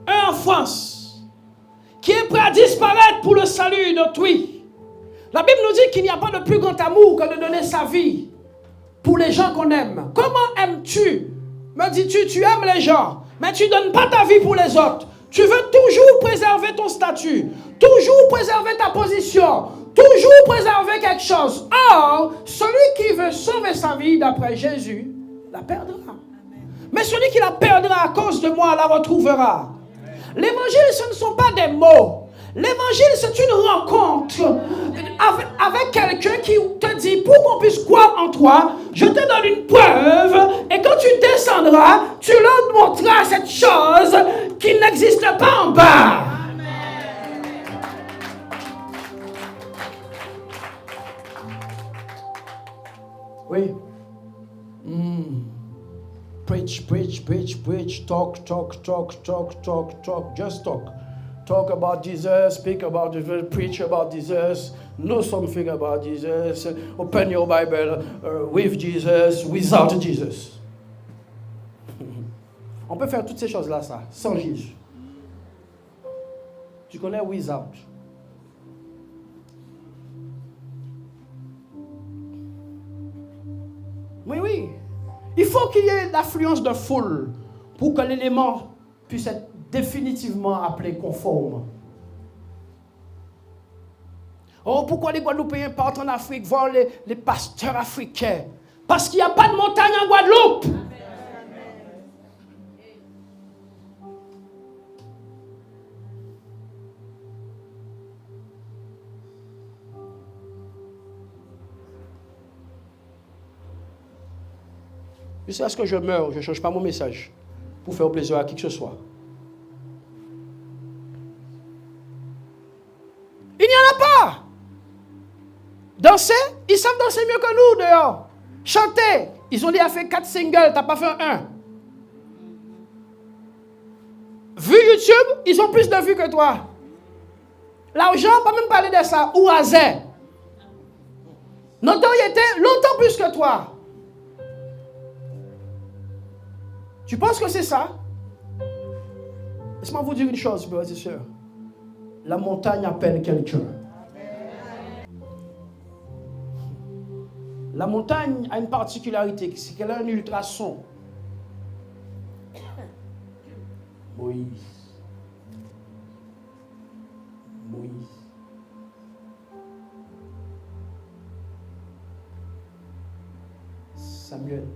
un en France, qui est prêt à disparaître pour le salut d'autrui? La Bible nous dit qu'il n'y a pas de plus grand amour que de donner sa vie pour les gens qu'on aime. Comment aimes-tu? Me dis-tu, tu aimes les gens, mais tu ne donnes pas ta vie pour les autres. Tu veux toujours préserver ton statut, toujours préserver ta position, toujours préserver quelque chose. Or, celui qui veut sauver sa vie d'après Jésus, la perdra. Mais celui qui la perdra à cause de moi, la retrouvera. L'évangile, ce ne sont pas des mots. L'évangile, c'est une rencontre avec quelqu'un qui te dit, pour qu'on puisse croire en toi, je te donne une preuve, et quand tu descendras, tu leur montreras cette chose qui n'existe pas en bas. Oui. Preach, preach, preach, preach, talk, talk, talk, talk, talk, talk, just talk. Talk about Jesus, speak about Jesus, preach about Jesus, know something about Jesus, open your Bible with Jesus, without Jesus. On peut faire toutes ces choses-là, ça, sans Jésus. Tu connais without? Oui, oui. Il faut qu'il y ait l'affluence de foule pour que l'élément puisse être définitivement appelé conforme. Oh, pourquoi les Guadeloupéens partent en Afrique voir les pasteurs africains? Parce qu'il n'y a pas de montagne en Guadeloupe. Jusqu'à ce que je meure, je ne change pas mon message pour faire plaisir à qui que ce soit. Il n'y en a pas. Danser, ils savent danser mieux que nous dehors. Chanter, ils ont déjà fait 4 singles, t'as pas fait un. Vu YouTube, ils ont plus de vues que toi. L'argent, pas même parler de ça. Ou Azé. Notoriété, longtemps plus que toi. Tu penses que c'est ça? Laisse-moi vous dire une chose, frères et sœurs. La montagne appelle quelqu'un. La montagne a une particularité, c'est qu'elle a un ultrason. Moïse. Samuel.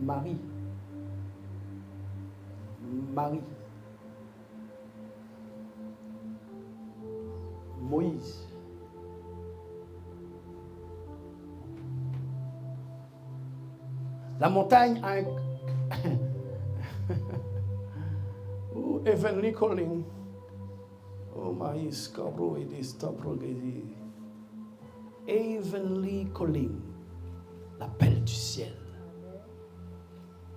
Marie. Moïse. La montagne a un oh, heavenly calling. Oh, Maïs, Cabro, it is Tabrogedi. Heavenly calling, l'appel du ciel.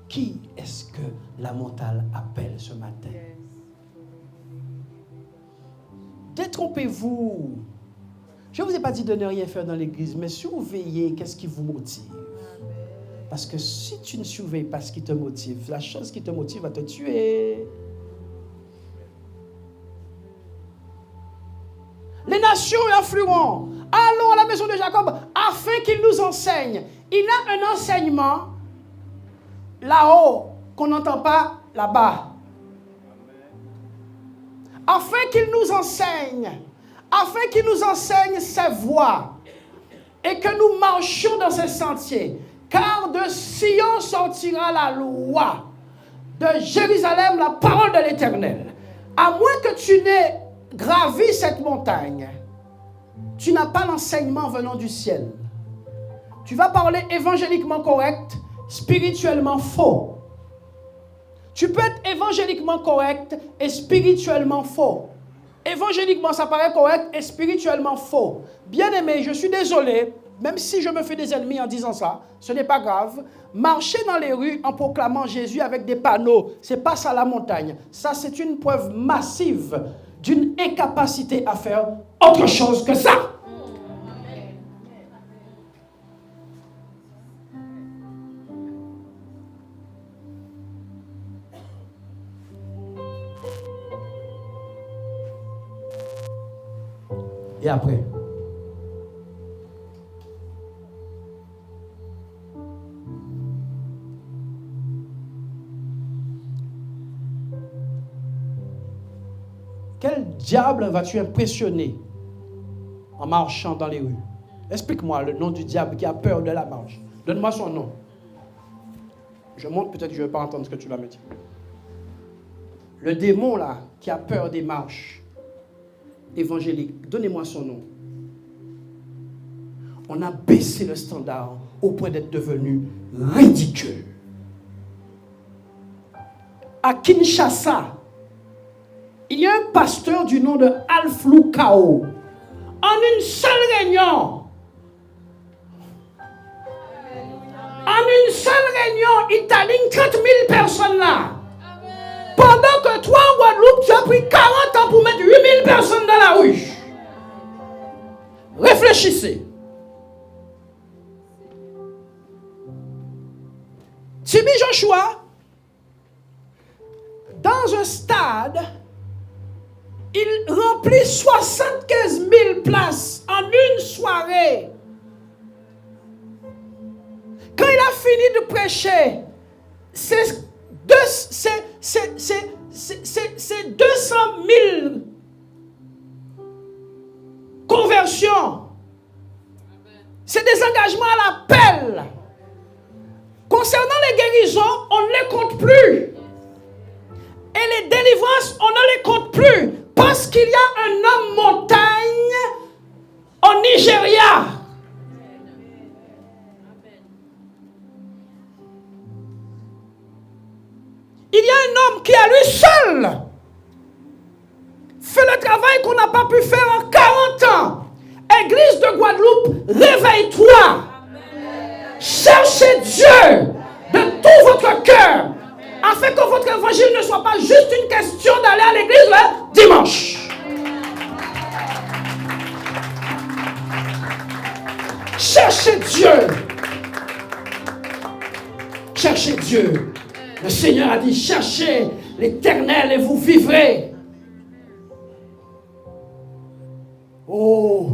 Qui est-ce que la montagne appelle ce matin? Détrompez-vous. Je ne vous ai pas dit de ne rien faire dans l'église, mais surveillez qu'est-ce qui vous motive. Parce que si tu ne surveilles pas ce qui te motive, la chose qui te motive va te tuer. Les nations afflueront. Allons à la maison de Jacob afin qu'il nous enseigne. Il a un enseignement là-haut qu'on n'entend pas là-bas. Afin qu'il nous enseigne ses voies et que nous marchions dans ses sentiers. Car de Sion sortira la loi, de Jérusalem la parole de l'Éternel. À moins que tu n'aies gravi cette montagne, tu n'as pas l'enseignement venant du ciel. Tu vas parler évangéliquement correct, spirituellement faux. Tu peux être évangéliquement correct et spirituellement faux. Évangéliquement, ça paraît correct et spirituellement faux. Bien-aimé, je suis désolé, même si je me fais des ennemis en disant ça, ce n'est pas grave. Marcher dans les rues en proclamant Jésus avec des panneaux, c'est pas ça la montagne. Ça, c'est une preuve massive d'une incapacité à faire autre chose que ça. Et après, quel diable vas-tu impressionner en marchant dans les rues? Explique-moi le nom du diable qui a peur de la marche. Donne-moi son nom. Je monte, peut-être que je ne vais pas entendre ce que tu vas me dire. Le démon là, qui a peur des marches évangéliques, donnez-moi son nom. On a baissé le standard au point d'être devenu ridicule. À Kinshasa, il y a un pasteur du nom de Alf Lukao. En une seule réunion, il t'aligne 30 000 personnes là. Pendant que toi, en Guadeloupe, tu as pris 40 ans pour mettre 8 000 personnes dans la rue. Réfléchissez. Tibi Joshua, dans un stade, il remplit 75 000 places en une soirée. Quand il a fini de prêcher, c'est 200 000 conversions. C'est des engagements à l'appel. Concernant les guérisons, on ne les compte plus. Et les délivrances, on ne les compte plus. Parce qu'il y a un homme montagne au Nigeria. Il y a un homme qui, à lui seul, fait le travail qu'on n'a pas pu faire en 40 ans. Église de Guadeloupe, réveille-toi. Cherchez Dieu de tout votre cœur, afin que votre évangile ne soit pas juste une question d'aller à l'église le dimanche. Cherchez Dieu. Cherchez Dieu. Le Seigneur a dit, cherchez l'Éternel et vous vivrez. Oh!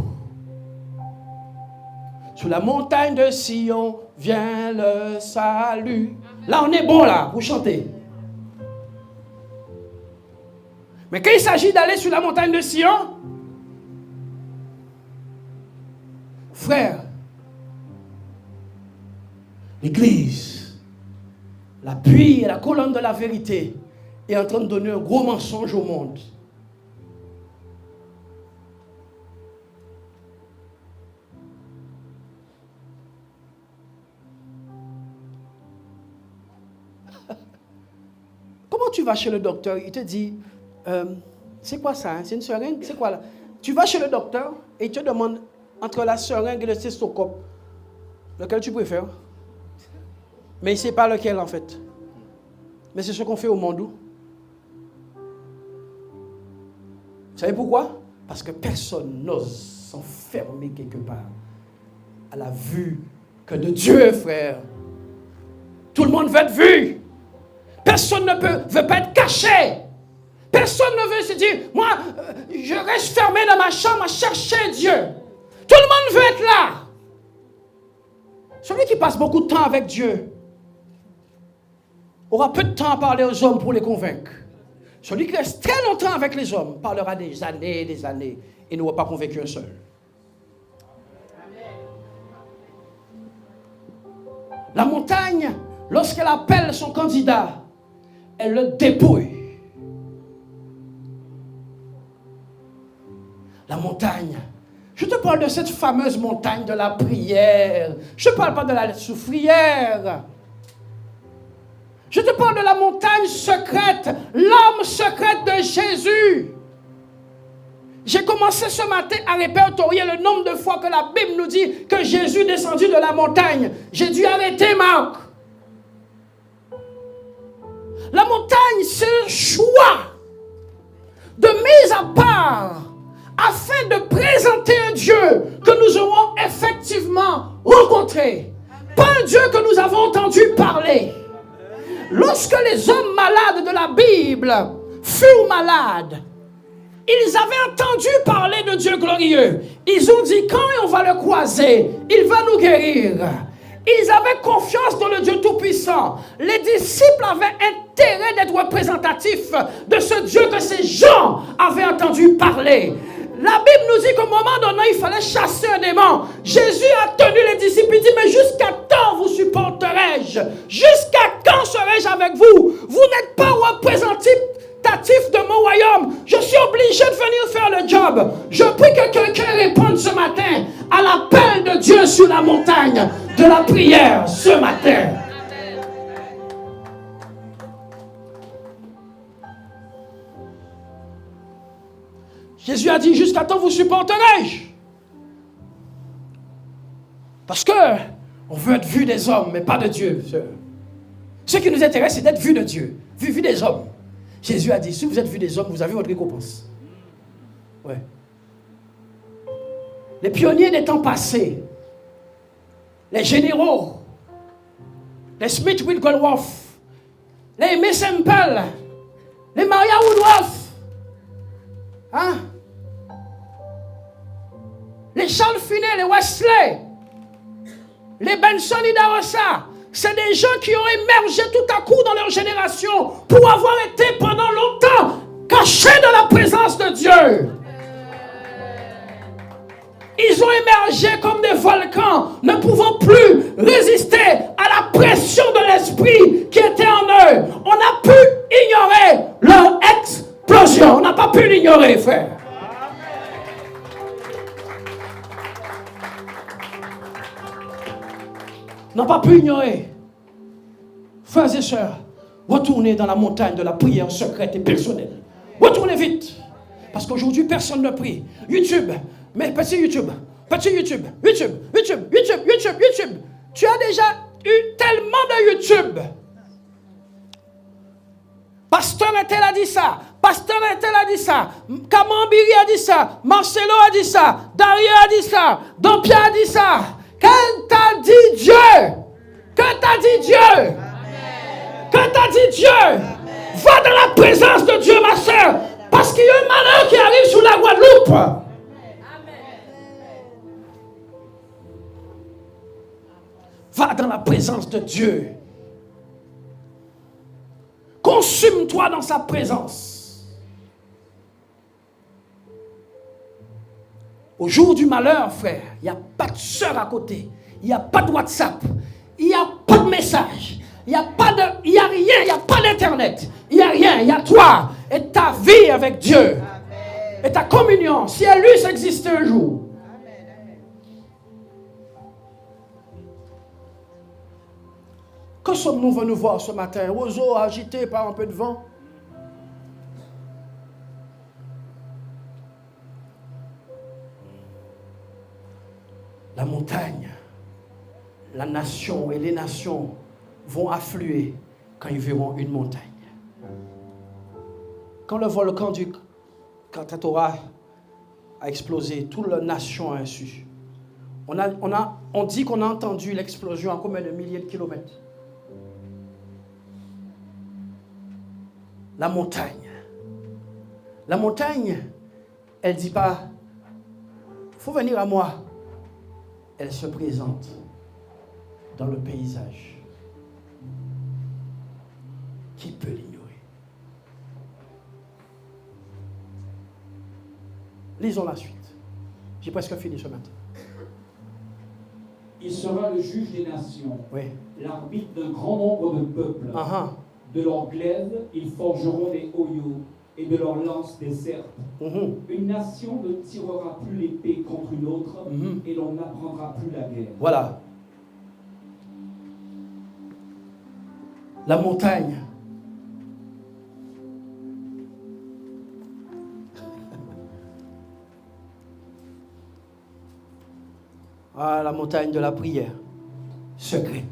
Sur la montagne de Sion vient le salut. Là, on est bon là, pour chanter. Mais quand il s'agit d'aller sur la montagne de Sion, frère, l'Église, l'appui et la colonne de la vérité est en train de donner un gros mensonge au monde. Comment tu vas chez le docteur, il te dit, c'est quoi ça, hein? C'est une seringue, c'est quoi là? Tu vas chez le docteur et il te demande entre la seringue et le cystoscope, lequel tu préfères? Mais il ne sait pas lequel en fait. Mais c'est ce qu'on fait au monde. Vous savez pourquoi? Parce que personne n'ose s'enfermer quelque part à la vue que de Dieu, frère. Tout le monde veut être vu. Personne ne veut pas être caché. Personne ne veut se dire, moi, je reste fermé dans ma chambre à chercher Dieu. Tout le monde veut être là. Celui qui passe beaucoup de temps avec Dieu aura peu de temps à parler aux hommes pour les convaincre. Celui qui reste très longtemps avec les hommes parlera des années et n'aura pas convaincu un seul. La montagne, lorsqu'elle appelle son candidat, elle le dépouille. La montagne. Je te parle de cette fameuse montagne de la prière. Je ne parle pas de la soufrière. Je te parle de la montagne secrète, l'âme secrète de Jésus. J'ai commencé ce matin à répertorier le nombre de fois que la Bible nous dit que Jésus est descendu de la montagne. J'ai dû arrêter, Marc. La montagne, c'est le choix de mise à part afin de présenter un Dieu que nous aurons effectivement rencontré. Pas un Dieu que nous avons entendu parler. Lorsque les hommes malades de la Bible furent malades, ils avaient entendu parler de Dieu glorieux. Ils ont dit, quand on va le croiser, il va nous guérir. Ils avaient confiance dans le Dieu Tout-Puissant. Les disciples avaient intérêt d'être représentatifs de ce Dieu que ces gens avaient entendu parler. La Bible nous dit qu'au moment donné, il fallait chasser un démon. Jésus a tenu les disciples. Il dit, mais jusqu'à quand vous supporterai-je? Jusqu'à quand serai-je avec vous? Vous n'êtes pas représentatif de mon royaume. Je suis obligé de venir faire le job. Je prie que quelqu'un réponde ce matin à l'appel de Dieu sur la montagne de la prière ce matin. Jésus a dit, jusqu'à temps vous supporterai-je? Parce que on veut être vu des hommes, mais pas de Dieu. Ce qui nous intéresse, c'est d'être vu de Dieu, vu des hommes. Jésus a dit, si vous êtes vu des hommes, vous avez votre récompense. Ouais. Les pionniers des temps passés, les généraux, les Smith Wigglesworth, les Aimé Semple, les Maria Woodruff, hein? Les Charles Finney, les Wesley, les Benson Idahosa, c'est des gens qui ont émergé tout à coup dans leur génération pour avoir été pendant longtemps cachés de la présence de Dieu. Ils ont émergé comme des volcans, ne pouvant plus résister à la pression de l'esprit qui était en eux. On a pu ignorer leur explosion. On n'a pas pu l'ignorer, frère. On n'a pas pu ignorer. Frères et sœurs, retournez dans la montagne de la prière secrète et personnelle. Retournez vite. Parce qu'aujourd'hui, personne ne prie. YouTube. Mais petit YouTube. YouTube. Tu as déjà eu tellement de YouTube. Pasteur Intel a dit ça. Pasteur Intel a dit ça. Kamambiri a dit ça. Marcelo a dit ça. Dario a dit ça. Dompia a dit ça. Que t'a dit Dieu? Que t'a dit Dieu? Que t'a dit Dieu? Va dans la présence de Dieu, ma soeur. Parce qu'il y a un malheur qui arrive sur la Guadeloupe. Va dans la présence de Dieu. Consume-toi dans sa présence. Au jour du malheur, frère, il n'y a pas de soeur à côté. Il n'y a pas de WhatsApp. Il n'y a pas de message. Il n'y a rien. Il n'y a pas d'internet. Il n'y a rien. Il y a toi et ta vie avec Dieu. Et ta communion. Si elle eût existé un jour. Que sommes-nous venus voir ce matin? Oiseaux agités par un peu de vent. La montagne, la nation et les nations vont affluer quand ils verront une montagne. Quand le volcan du Krakatoa a explosé, toute la nation a su. On dit qu'on a entendu l'explosion à combien de milliers de kilomètres? La montagne. La montagne, elle ne dit pas, il faut venir à moi. Elle se présente dans le paysage. Qui peut l'ignorer? Lisons la suite. J'ai presque fini ce matin. Il sera le juge des nations, Oui. l'arbitre d'un grand nombre de peuples. Uh-huh. De leurs glaives, ils forgeront des hoyaux, et de leurs lances des serpes. Mhm. Une nation ne tirera plus l'épée contre une autre, et l'on n'apprendra plus la guerre. Voilà. La montagne. Ah, la montagne de la prière. Secrète.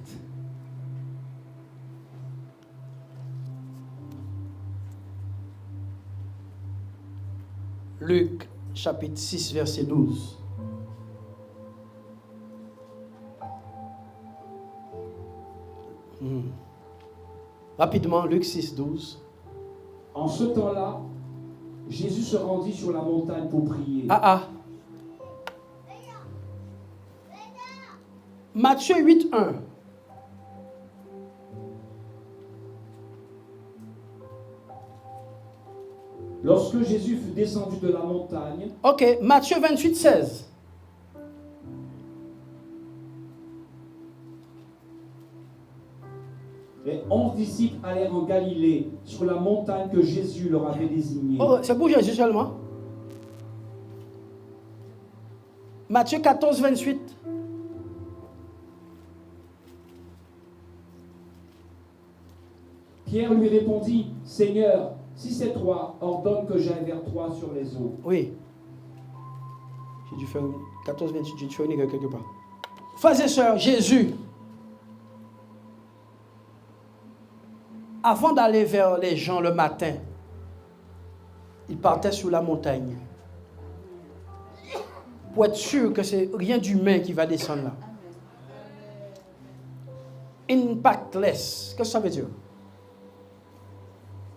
Luc, chapitre 6, verset 12. Rapidement, Luc 6, 12. En ce temps-là, Jésus se rendit sur la montagne pour prier. Matthieu 8, 1. Lorsque Jésus fut descendu de la montagne, Ok, Matthieu 28, 16. les 11 disciples allèrent en Galilée, sur la montagne que Jésus leur avait désignée. Oh, c'est pour Jésus seulement. Matthieu 14, 28. Pierre lui répondit, Seigneur, si c'est toi, ordonne que j'aille vers toi sur les eaux. Oui. J'ai dû faire 14, 28, j'ai dû faire une erreur quelque part. Frères et sœurs, Jésus, avant d'aller vers les gens le matin, il partait sur la montagne pour être sûr que c'est rien d'humain qui va descendre là. Impactless. Qu'est-ce que ça veut dire?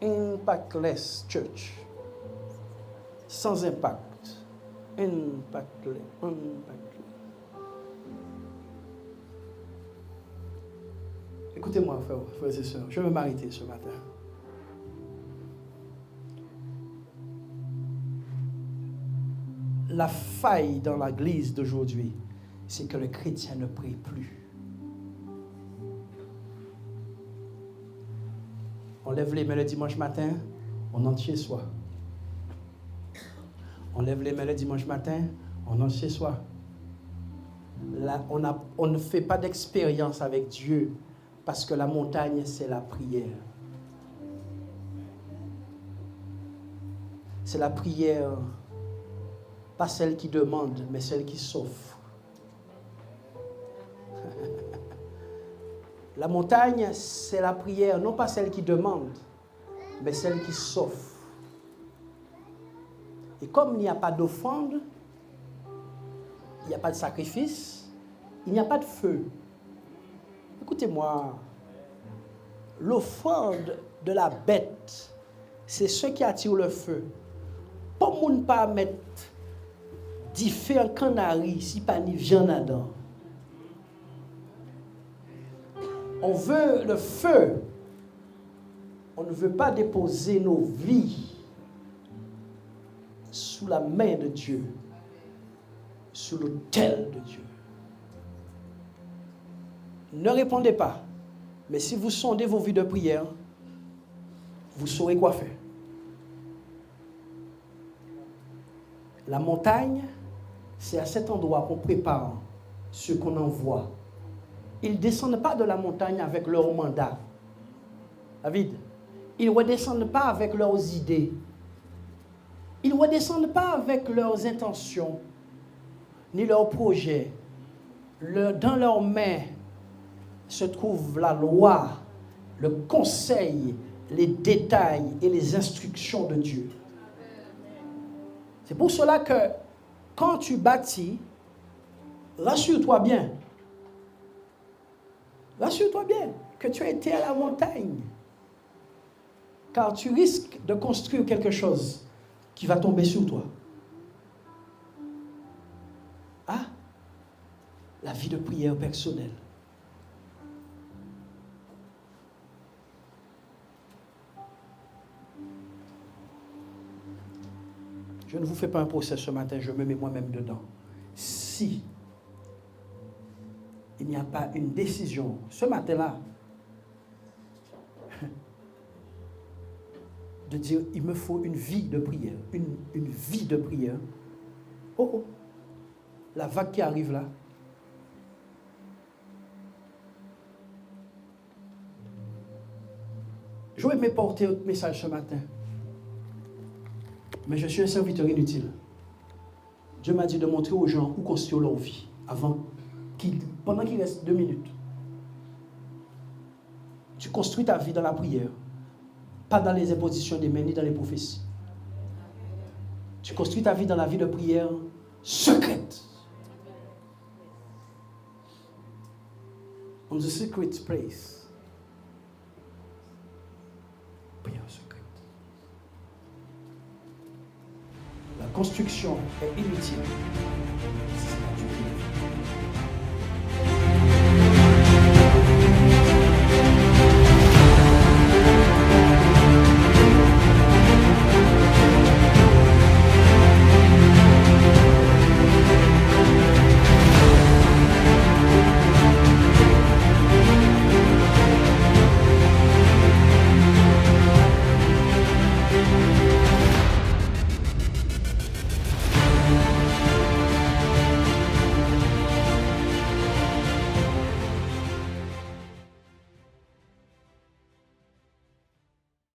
Impactless church. Sans impact. Impactless. Écoutez-moi, frères et sœurs, je vais m'arrêter ce matin. La faille dans l'église d'aujourd'hui, c'est que le chrétien ne prie plus. On lève les mains le dimanche matin, on entre chez soi. On lève les mains le dimanche matin, on entre chez soi. Là, on ne fait pas d'expérience avec Dieu parce que la montagne, c'est la prière. C'est la prière, pas celle qui demande, mais celle qui s'offre. La montagne, c'est la prière, non pas celle qui demande, mais celle qui s'offre. Et comme il n'y a pas d'offrande, il n'y a pas de sacrifice, il n'y a pas de feu. Écoutez-moi, l'offrande de la bête, c'est ce qui attire le feu. Pas moun pas mettre du feu en canari si pas ni viande dedans. On veut le feu. On ne veut pas déposer nos vies sous la main de Dieu, sous l'autel de Dieu. Ne répondez pas. Mais si vous sondez vos vies de prière, vous saurez quoi faire. La montagne, c'est à cet endroit qu'on prépare ce qu'on envoie. Ils ne descendent pas de la montagne avec leur mandat. David, ils ne redescendent pas avec leurs idées. Ils ne redescendent pas avec leurs intentions, ni leurs projets. Dans leurs mains se trouve la loi, le conseil, les détails et les instructions de Dieu. C'est pour cela que quand tu bâtis, rassure-toi bien que tu as été à la montagne. Car tu risques de construire quelque chose qui va tomber sur toi. Ah, la vie de prière personnelle. Je ne vous fais pas un procès ce matin, je me mets moi-même dedans. Si il n'y a pas une décision. Ce matin-là, de dire, il me faut une vie de prière. Une vie de prière. Oh, oh. La vague qui arrive là. J'aurais aimé porter autre message ce matin. Mais je suis un serviteur inutile. Dieu m'a dit de montrer aux gens où construire leur vie pendant qu'il reste 2 minutes. Tu construis ta vie dans la prière, pas dans les impositions des mains ni dans les prophéties. Tu construis ta vie dans la vie de prière secrète. On the secret place. Prière secrète. La construction est inutile si c'est pas Dieu qui